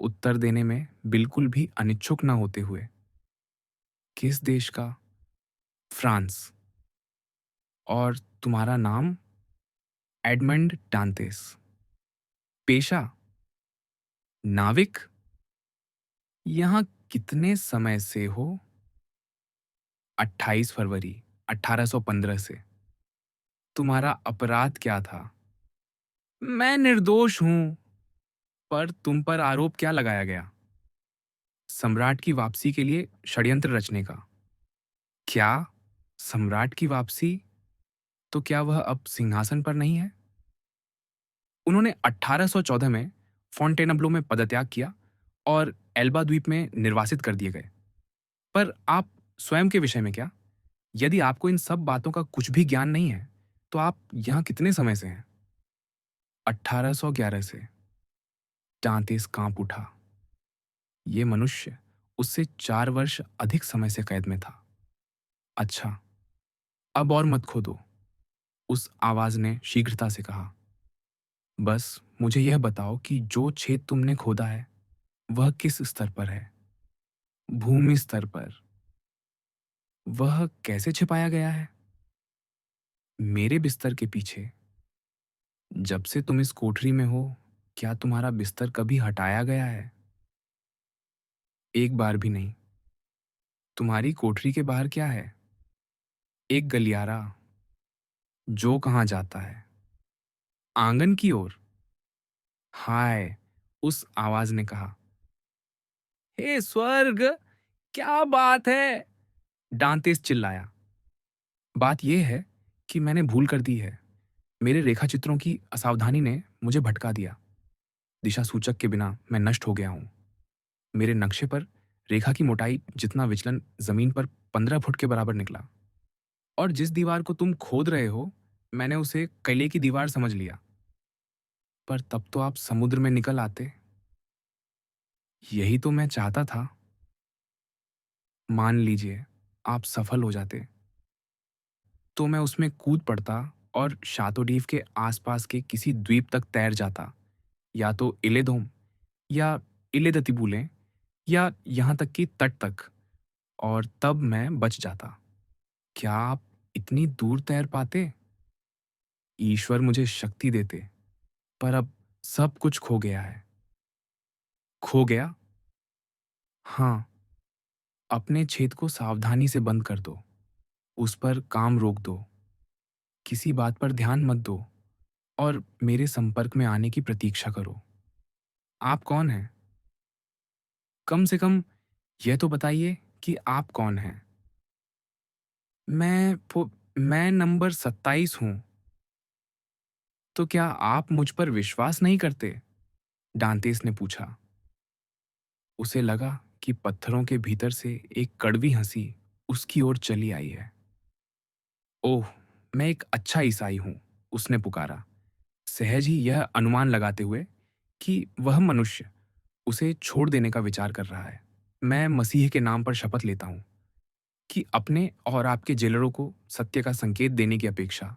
उत्तर देने में बिल्कुल भी अनिच्छुक न होते हुए। किस देश का? फ्रांस। और तुम्हारा नाम? एडमंड डांतेस। पेशा? नाविक। यहां कितने समय से हो? 28 फरवरी 1815 से। तुम्हारा अपराध क्या था? मैं निर्दोष हूं, पर तुम पर आरोप क्या लगाया गया? सम्राट की वापसी के लिए षड्यंत्र रचने का। क्या? सम्राट की वापसी? तो क्या वह अब सिंहासन पर नहीं है? उन्होंने 1814 में फॉन्टेनब्लो में पदत्याग किया और एल्बा द्वीप में निर्वासित कर दिए गए। पर आप स्वयं के विषय में क्या? यदि आपको इन सब बातों का कुछ भी ज्ञान नहीं है, तो आप यहां कितने समय से हैं? 1811 से। डांतेस कांप उठा। ये मनुष्य उससे 4 वर्ष अधिक समय से कैद में था। अच्छा, अब और मत खोदो, उस आवाज ने शीघ्रता से कहा। बस मुझे यह बताओ कि जो छेद तुमने खोदा है, वह किस स्तर पर है? भूमि स्तर पर। वह कैसे छिपाया गया है? मेरे बिस्तर के पीछे। जब से तुम इस कोठरी में हो, क्या तुम्हारा बिस्तर कभी हटाया गया है? एक बार भी नहीं। तुम्हारी कोठरी के बाहर क्या है? एक गलियारा। जो कहाँ जाता है? आंगन की ओर। हाय! उस आवाज ने कहा। हे स्वर्ग! क्या बात है? डांतेस चिल्लाया। बात यह है कि मैंने भूल कर दी है। मेरे रेखाचित्रों की असावधानी ने मुझे भटका दिया। दिशा सूचक के बिना मैं नष्ट हो गया हूं। मेरे नक्शे पर रेखा की मोटाई जितना विचलन जमीन पर 15 फुट के बराबर निकला, और जिस दीवार को तुम खोद रहे हो, मैंने उसे किले की दीवार समझ लिया। पर तब तो आप समुद्र में निकल आते। यही तो मैं चाहता था। मान लीजिए आप सफल हो जाते, तो मैं उसमें कूद पड़ता और शातोडीव के आसपास के किसी द्वीप तक तैर जाता, या तो इलेदोम या इलेदतिबुले, या यहां तक कि तट तक, और तब मैं बच जाता। क्या आप इतनी दूर तैर पाते? ईश्वर मुझे शक्ति देते, पर अब सब कुछ खो गया है। खो गया? हाँ। अपने छेद को सावधानी से बंद कर दो, उस पर काम रोक दो, किसी बात पर ध्यान मत दो, और मेरे संपर्क में आने की प्रतीक्षा करो। आप कौन हैं? कम से कम यह तो बताइए कि आप कौन हैं? मैं नंबर 27 हूं। तो क्या आप मुझ पर विश्वास नहीं करते? डांतेस ने पूछा। उसे लगा कि पत्थरों के भीतर से एक कड़वी हंसी उसकी ओर चली आई है। ओह, मैं एक अच्छा ईसाई हूं, उसने पुकारा, सहज ही यह अनुमान लगाते हुए कि वह मनुष्य उसे छोड़ देने का विचार कर रहा है। मैं मसीह के नाम पर शपथ लेता हूं, कि अपने और आपके जेलरों को सत्य का संकेत देने की अपेक्षा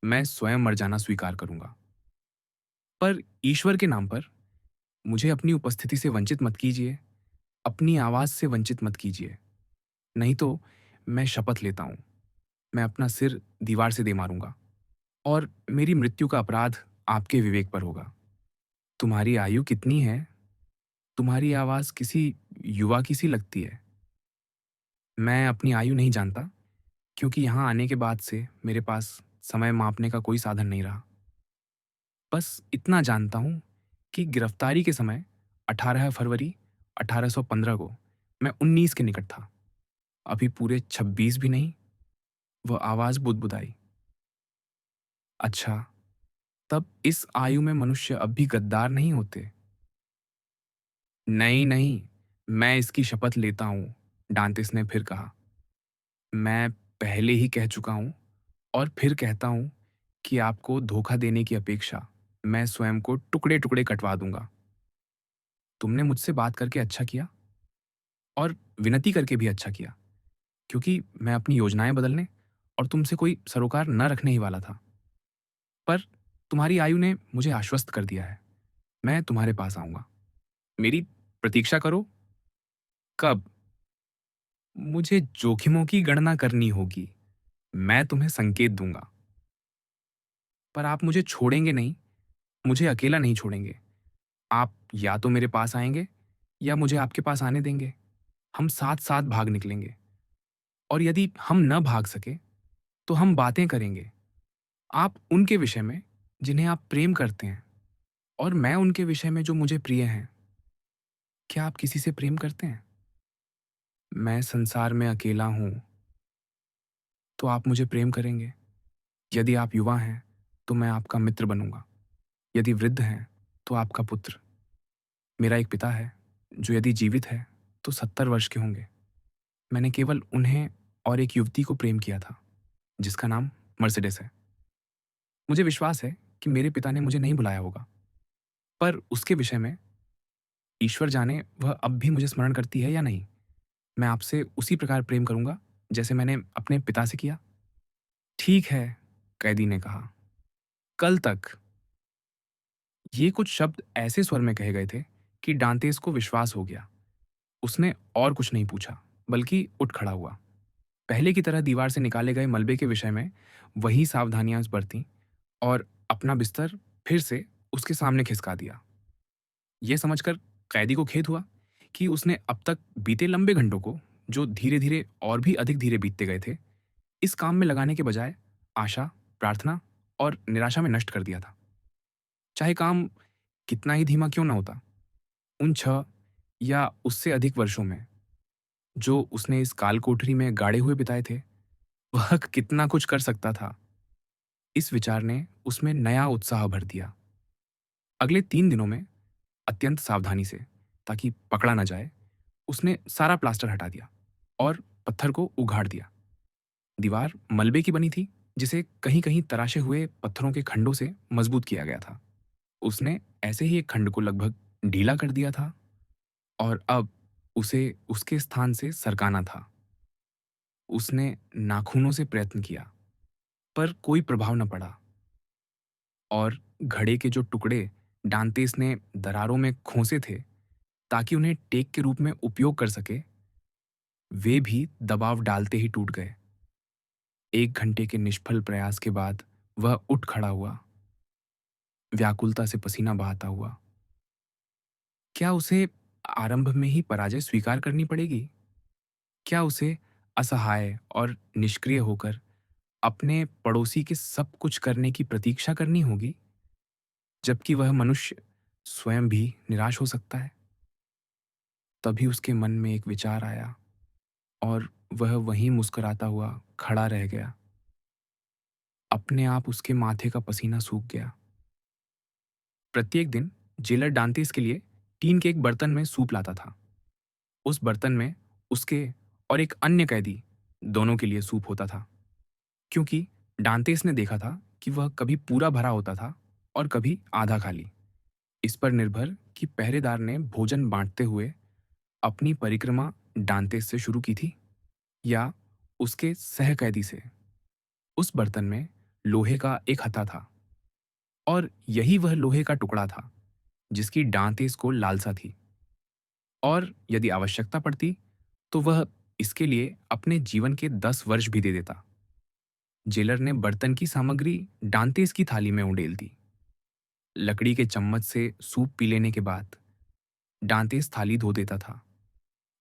मैं स्वयं मर जाना स्वीकार करूंगा। पर ईश्वर के नाम पर मुझे अपनी उपस्थिति से वंचित मत कीजिए, अपनी आवाज से वंचित मत कीजिए। नहीं तो मैं शपथ लेता हूं, मैं अपना सिर दीवार से दे मारूंगा और मेरी मृत्यु का अपराध आपके विवेक पर होगा। तुम्हारी आयु कितनी है? तुम्हारी आवाज किसी युवा की सी लगती है। मैं अपनी आयु नहीं जानता, क्योंकि यहाँ आने के बाद से मेरे पास समय मापने का कोई साधन नहीं रहा। बस इतना जानता हूँ कि गिरफ्तारी के समय 18 फरवरी 1815 को मैं 19 के निकट था। अभी पूरे 26 भी नहीं। वह आवाज बुदबुदाई। अच्छा, तब इस आयु में मनुष्य अब भी गद्दार नहीं होते? नहीं नहीं, मैं इसकी शपथ लेता हूँ, डांतिस ने फिर कहा। मैं पहले ही कह चुका हूँ और फिर कहता हूँ कि आपको धोखा देने की अपेक्षा मैं स्वयं को टुकड़े टुकड़े कटवा दूंगा। तुमने मुझसे बात करके अच्छा किया और विनती करके भी अच्छा किया, क्योंकि मैं अपनी योजनाएं बदलने और तुमसे कोई सरोकार न रखने ही वाला था। पर तुम्हारी आयु ने मुझे आश्वस्त कर दिया है। मैं तुम्हारे पास आऊंगा। मेरी प्रतीक्षा करो। कब? मुझे जोखिमों की गणना करनी होगी। मैं तुम्हें संकेत दूंगा। पर आप मुझे छोड़ेंगे नहीं, मुझे अकेला नहीं छोड़ेंगे। आप या तो मेरे पास आएंगे या मुझे आपके पास आने देंगे। हम साथ साथ भाग निकलेंगे। और यदि हम न भाग सके तो हम बातें करेंगे, आप उनके विषय में जिन्हें आप प्रेम करते हैं और मैं उनके विषय में जो मुझे प्रिय हैं। क्या आप किसी से प्रेम करते हैं? मैं संसार में अकेला हूं, तो आप मुझे प्रेम करेंगे। यदि आप युवा हैं तो मैं आपका मित्र बनूंगा। यदि वृद्ध हैं तो आपका पुत्र। मेरा एक पिता है जो यदि जीवित है तो 70 वर्ष के होंगे। मैंने केवल उन्हें और एक युवती को प्रेम किया था जिसका नाम मर्सिडीज है। मुझे विश्वास है कि मेरे पिता ने मुझे नहीं बुलाया होगा, पर उसके विषय में ईश्वर जाने वह अब भी मुझे स्मरण करती है या नहीं। मैं आपसे उसी प्रकार प्रेम करूंगा जैसे मैंने अपने पिता से किया। ठीक है, कैदी ने कहा। कल तक। ये कुछ शब्द ऐसे स्वर में कहे गए थे कि डांतेस को विश्वास हो गया। उसने और कुछ नहीं पूछा, बल्कि उठ खड़ा हुआ। पहले की तरह दीवार से निकाले गए मलबे के विषय में वही सावधानियां बरतीं और अपना बिस्तर फिर से उसके सामने खिसका दिया। यह समझकर कैदी को खेद हुआ कि उसने अब तक बीते लंबे घंटों को, जो धीरे धीरे और भी अधिक धीरे बीतते गए थे, इस काम में लगाने के बजाय आशा, प्रार्थना और निराशा में नष्ट कर दिया था। चाहे काम कितना ही धीमा क्यों ना होता, उन 6 या उससे अधिक वर्षों में जो उसने इस काल कोठरी में गाड़े हुए बिताए थे, वह कितना कुछ कर सकता था। इस विचार ने उसमें नया उत्साह भर दिया। अगले 3 दिनों में अत्यंत सावधानी से, ताकि पकड़ा न जाए, उसने सारा प्लास्टर हटा दिया और पत्थर को उघाड़ दिया। दीवार मलबे की बनी थी, जिसे कहीं कहीं तराशे हुए पत्थरों के खंडों से मजबूत किया गया था। उसने ऐसे ही एक खंड को लगभग ढीला कर दिया था और अब उसे उसके स्थान से सरकाना था। उसने नाखूनों से प्रयत्न किया, पर कोई प्रभाव न पड़ा और घड़े के जो टुकड़े डांतेस ने दरारों में खोसे थे ताकि उन्हें टेक के रूप में उपयोग कर सके, वे भी दबाव डालते ही टूट गए। 1 घंटे के निष्फल प्रयास के बाद वह उठ खड़ा हुआ, व्याकुलता से पसीना बहाता हुआ। क्या उसे आरंभ में ही पराजय स्वीकार करनी पड़ेगी? क्या उसे असहाय और निष्क्रिय होकर अपने पड़ोसी के सब कुछ करने की प्रतीक्षा करनी होगी, जबकि वह मनुष्य स्वयं भी निराश हो सकता है? तभी उसके मन में एक विचार आया और वह वहीं मुस्कुराता हुआ खड़ा रह गया। अपने आप उसके माथे का पसीना सूख गया। प्रत्येक दिन जेलर डांते इसके लिए टीन के एक बर्तन में सूप लाता था। उस बर्तन में उसके और एक अन्य कैदी दोनों के लिए सूप होता था, क्योंकि डांतेस ने देखा था कि वह कभी पूरा भरा होता था और कभी आधा खाली। इस पर निर्भर कि पहरेदार ने भोजन बांटते हुए अपनी परिक्रमा डांतेस से शुरू की थी या उसके सहकैदी से। उस बर्तन में लोहे का एक हत्था था, और यही वह लोहे का टुकड़ा था जिसकी डांतेस को लालसा थी, और यदि आवश्यकता पड़ती तो वह इसके लिए अपने जीवन के 10 वर्ष भी दे देता। जेलर ने बर्तन की सामग्री डांतेस की थाली में उंडेल दी। लकड़ी के चम्मच से सूप पी लेने के बाद डांतेस थाली धो देता था,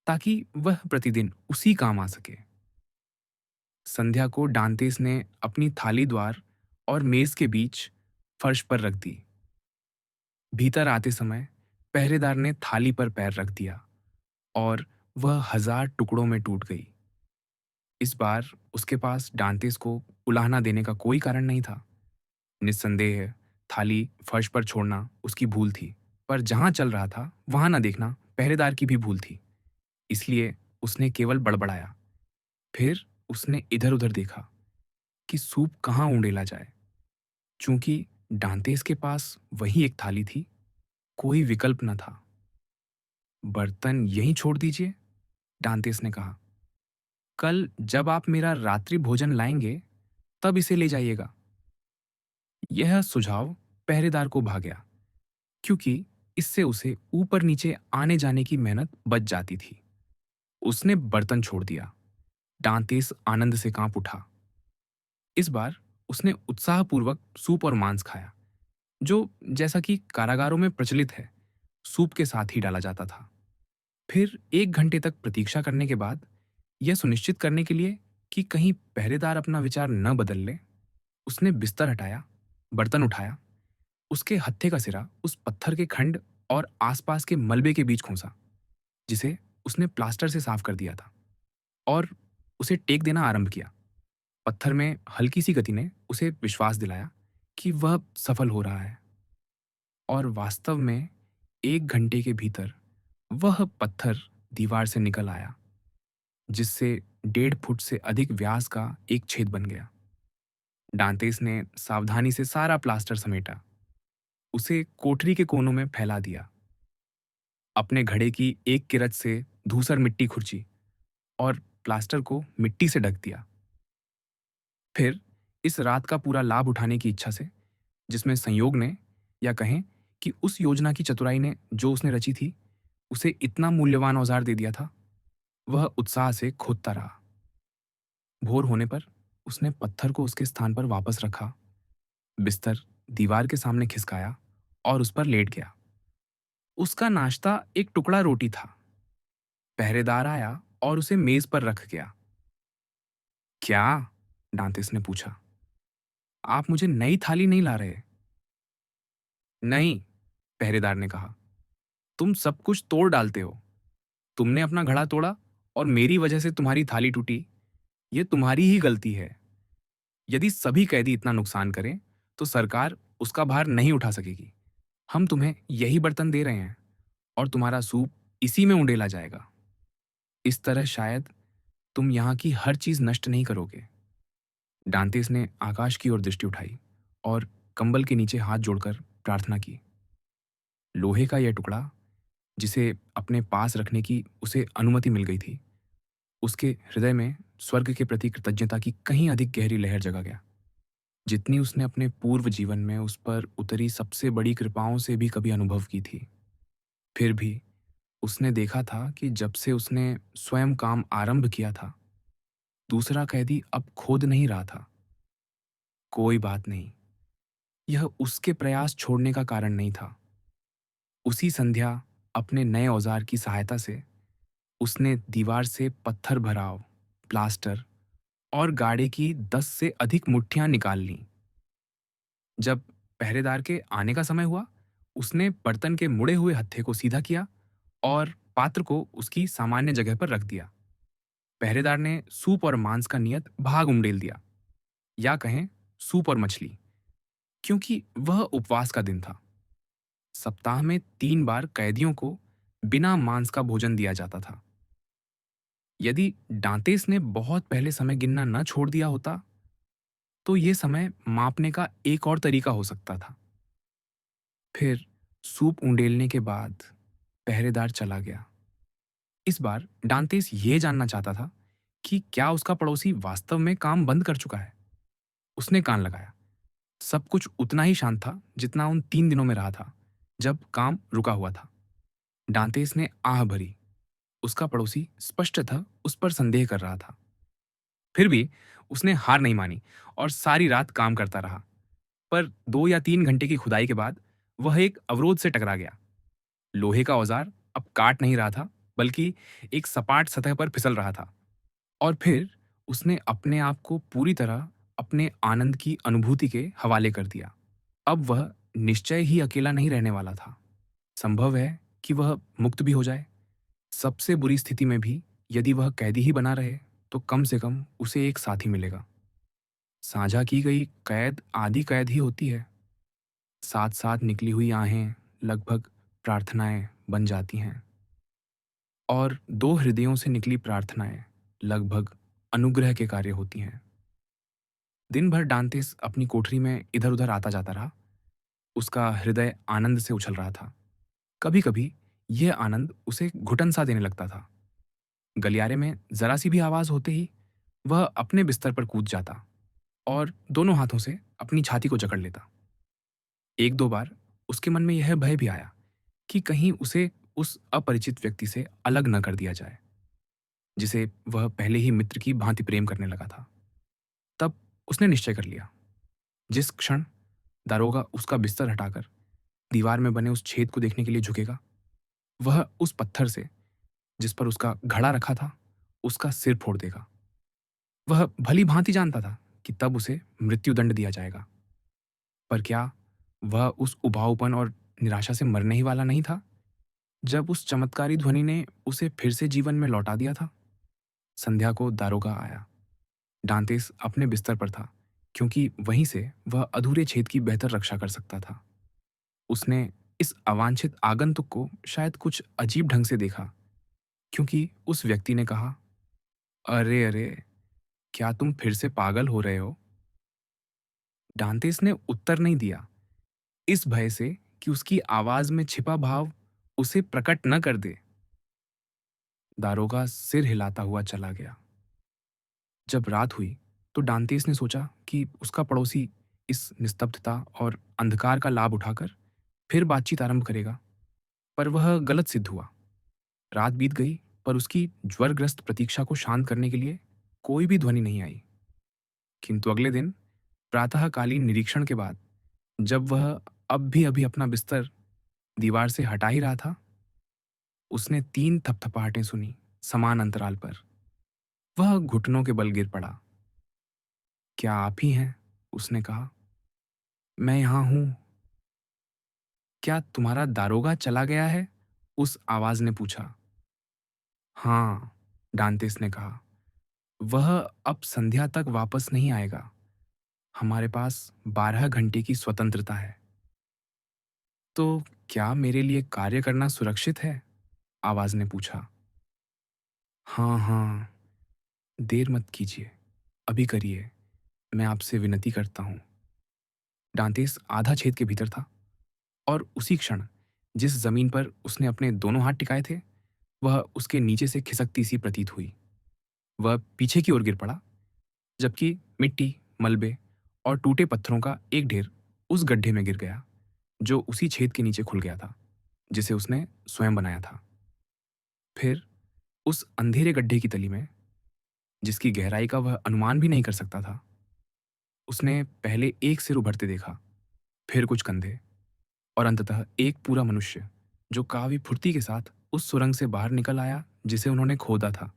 ताकि वह प्रतिदिन उसी काम आ सके। संध्या को डांतेस ने अपनी थाली द्वार और मेज के बीच फर्श पर रख दी। भीतर आते समय पहरेदार ने थाली पर पैर रख दिया, और वह 1000 टुकड़ों में टूट गई। इस बार उसके पास डांतेस को उलाहना देने का कोई कारण नहीं था। निस्संदेह थाली फर्श पर छोड़ना उसकी भूल थी, पर जहां चल रहा था वहां न देखना पहरेदार की भी भूल थी। इसलिए उसने केवल बड़बड़ाया। फिर उसने इधर उधर देखा कि सूप कहाँ उंडेला जाए। चूंकि डांतेस के पास वही एक थाली थी, कोई विकल्प न था। बर्तन यहीं छोड़ दीजिए, डांतेस ने कहा। कल जब आप मेरा रात्रि भोजन लाएंगे तब इसे ले जाइएगा। यह सुझाव पहरेदार को भा गया, क्योंकि इससे उसे ऊपर नीचे आने जाने की मेहनत बच जाती थी। उसने बर्तन छोड़ दिया। डांतेस आनंद से कांप उठा। इस बार उसने उत्साहपूर्वक सूप और मांस खाया, जो जैसा कि कारागारों में प्रचलित है, सूप के साथ ही डाला जाता था। फिर 1 घंटे तक प्रतीक्षा करने के बाद, यह सुनिश्चित करने के लिए कि कहीं पहरेदार अपना विचार न बदल ले, उसने बिस्तर हटाया, बर्तन उठाया, उसके हत्थे का सिरा उस पत्थर के खंड और आसपास के मलबे के बीच खोसा, जिसे उसने प्लास्टर से साफ कर दिया था, और उसे टेक देना आरंभ किया। पत्थर में हल्की सी गति ने उसे विश्वास दिलाया कि वह सफल हो रहा है, और वास्तव में 1 घंटे के भीतर वह पत्थर दीवार से निकल आया, जिससे 1.5 फुट से अधिक व्यास का एक छेद बन गया। डांतेस ने सावधानी से सारा प्लास्टर समेटा, उसे कोठरी के कोनों में फैला दिया, अपने घड़े की एक किरच से धूसर मिट्टी खुरची और प्लास्टर को मिट्टी से ढक दिया। फिर इस रात का पूरा लाभ उठाने की इच्छा से, जिसमें संयोग ने, या कहें कि उस योजना की चतुराई ने जो उसने रची थी, उसे इतना मूल्यवान औजार दे दिया था, वह उत्साह से खोदता रहा। भोर होने पर उसने पत्थर को उसके स्थान पर वापस रखा, बिस्तर दीवार के सामने खिसकाया और उस पर लेट गया। उसका नाश्ता एक टुकड़ा रोटी था। पहरेदार आया और उसे मेज पर रख गया। क्या? डांतिस ने पूछा। आप मुझे नई थाली नहीं ला रहे? नहीं, पहरेदार ने कहा। तुम सब कुछ तोड़ डालते हो। तुमने अपना घड़ा तोड़ा और मेरी वजह से तुम्हारी थाली टूटी। ये तुम्हारी ही गलती है। यदि सभी कैदी इतना नुकसान करें तो सरकार उसका भार नहीं उठा सकेगी। हम तुम्हें यही बर्तन दे रहे हैं, और तुम्हारा सूप इसी में उंडेला जाएगा। इस तरह शायद तुम यहाँ की हर चीज नष्ट नहीं करोगे। डांतेस ने आकाश की ओर दृष्टि उठाई और कंबल के नीचे हाथ जोड़कर प्रार्थना की। लोहे का यह टुकड़ा, जिसे अपने पास रखने की उसे अनुमति मिल गई थी, उसके हृदय में स्वर्ग के प्रति कृतज्ञता की कहीं अधिक गहरी लहर जगा गया, जितनी उसने अपने पूर्व जीवन में उस पर उतरी सबसे बड़ी कृपाओं से भी कभी अनुभव की थी। फिर भी उसने देखा था कि जब से उसने स्वयं काम आरंभ किया था, दूसरा कैदी अब खोद नहीं रहा था। कोई बात नहीं, यह उसके प्रयास छोड़ने का कारण नहीं था। उसी संध्या अपने नए औजार की सहायता से उसने दीवार से पत्थर भराव, प्लास्टर और गाड़े की 10 से अधिक मुट्ठियां निकाल लीं। जब पहरेदार के आने का समय हुआ, उसने बर्तन के मुड़े हुए हत्थे को सीधा किया और पात्र को उसकी सामान्य जगह पर रख दिया। पहरेदार ने सूप और मांस का नियत भाग उंडेल दिया, या कहें सूप और मछली, क्योंकि वह उपवास का दिन था। सप्ताह में 3 बार कैदियों को बिना मांस का भोजन दिया जाता था। यदि डांतेस ने बहुत पहले समय गिनना न छोड़ दिया होता, तो ये समय मापने का एक और तरीका हो सकता था। फिर सूप उंडेलने के बाद पहरेदार चला गया। इस बार डांतेस ये जानना चाहता था कि क्या उसका पड़ोसी वास्तव में काम बंद कर चुका है। उसने कान लगाया। सब कुछ उतना ही शांत था जितना उन 3 दिनों में रहा था, जब काम रुका हुआ था। डांतेस ने आह भरी। उसका पड़ोसी स्पष्टतः उस पर संदेह कर रहा था। फिर भी उसने हार नहीं मानी और सारी रात काम करता रहा। पर 2 या 3 घंटे की खुदाई के बाद वह एक अवरोध से टकरा गया। लोहे का औजार अब काट नहीं रहा था, बल्कि एक सपाट सतह पर फिसल रहा था। और फिर उसने अपने आप को पूरी तरह अपने आनंद की अनुभूति के हवाले कर दिया। अब वह निश्चय ही अकेला नहीं रहने वाला था। संभव है कि वह मुक्त भी हो जाए। सबसे बुरी स्थिति में भी यदि वह कैदी ही बना रहे, तो कम से कम उसे एक साथी मिलेगा। साझा की गई कैद आधी कैद ही होती है। साथ साथ निकली हुई आहें लगभग प्रार्थनाएं बन जाती हैं, और दो हृदयों से निकली प्रार्थनाएं लगभग अनुग्रह के कार्य होती हैं। दिन भर डांतेस अपनी कोठरी में इधर उधर आता जाता रहा। उसका हृदय आनंद से उछल रहा था। कभी कभी यह आनंद उसे घुटन सा देने लगता था। गलियारे में जरा सी भी आवाज होते ही वह अपने बिस्तर पर कूद जाता और दोनों हाथों से अपनी छाती को जकड़ लेता। एक दो बार उसके मन में यह भय भी आया कि कहीं उसे उस अपरिचित व्यक्ति से अलग न कर दिया जाए, जिसे वह पहले ही मित्र की भांति प्रेम करने लगा था। तब उसने निश्चय कर लिया, जिस क्षण दारोगा उसका बिस्तर हटाकर दीवार में बने उस छेद को देखने के लिए झुकेगा, वह उस पत्थर से जिस पर उसका घड़ा रखा था, उसका सिर फोड़ देगा। वह भली भांति जानता था कि तब उसे मृत्युदंड दिया जाएगा। पर क्या वह उस उबाऊपन और निराशा से मरने ही वाला नहीं था, जब उस चमत्कारी ध्वनि ने उसे फिर से जीवन में लौटा दिया था? संध्या को दारोगा आया। डांतेस अपने बिस्तर पर था, क्योंकि वहीं से वह अधूरे छेद की बेहतर रक्षा कर सकता था। उसने इस अवांछित आगंतुक को शायद कुछ अजीब ढंग से देखा, क्योंकि उस व्यक्ति ने कहा, अरे अरे, क्या तुम फिर से पागल हो रहे हो? डांतेस ने उत्तर नहीं दिया, इस भय से कि उसकी आवाज में छिपा भाव उसे प्रकट न कर दे। दारोगा सिर हिलाता हुआ चला गया। जब रात हुई तो डांतेस ने सोचा कि उसका पड़ोसी इस निस्तब्धता और अंधकार का लाभ उठाकर फिर बातचीत आरंभ करेगा, पर वह गलत सिद्ध हुआ। रात बीत गई, पर उसकी ज्वरग्रस्त प्रतीक्षा को शांत करने के लिए कोई भी ध्वनि नहीं आई। किंतु अगले दिन प्रातःकालीन निरीक्षण के बाद, जब वह अब भी अभी अपना बिस्तर दीवार से हटा ही रहा था, उसने 3 थपथपाहटें सुनी समान अंतराल पर। वह घुटनों के बल गिर पड़ा। क्या आप ही हैं? उसने कहा। मैं यहां हूं। क्या तुम्हारा दारोगा चला गया है? उस आवाज ने पूछा। हाँ, डांतेस ने कहा। वह अब संध्या तक वापस नहीं आएगा। हमारे पास 12 घंटे की स्वतंत्रता है। तो क्या मेरे लिए कार्य करना सुरक्षित है? आवाज ने पूछा। हाँ हाँ, देर मत कीजिए, अभी करिए, मैं आपसे विनती करता हूँ। डांतेस आधा छेद के भीतर था, और उसी क्षण जिस जमीन पर उसने अपने दोनों हाथ टिकाए थे, वह उसके नीचे से खिसकती सी प्रतीत हुई। वह पीछे की ओर गिर पड़ा, जबकि मिट्टी, मलबे और टूटे पत्थरों का एक ढेर उस गड्ढे में गिर गया, जो उसी छेद के नीचे खुल गया था, जिसे उसने स्वयं बनाया था। फिर उस अंधेरे गड्ढे की तली में, जिसकी गहराई का वह अनुमान भी नहीं कर सकता था, उसने पहले एक सिर उभरते देखा, फिर कुछ कंधे, और अंततः एक पूरा मनुष्य, जो काफी फुर्ती के साथ उस सुरंग से बाहर निकल आया जिसे उन्होंने खोदा था।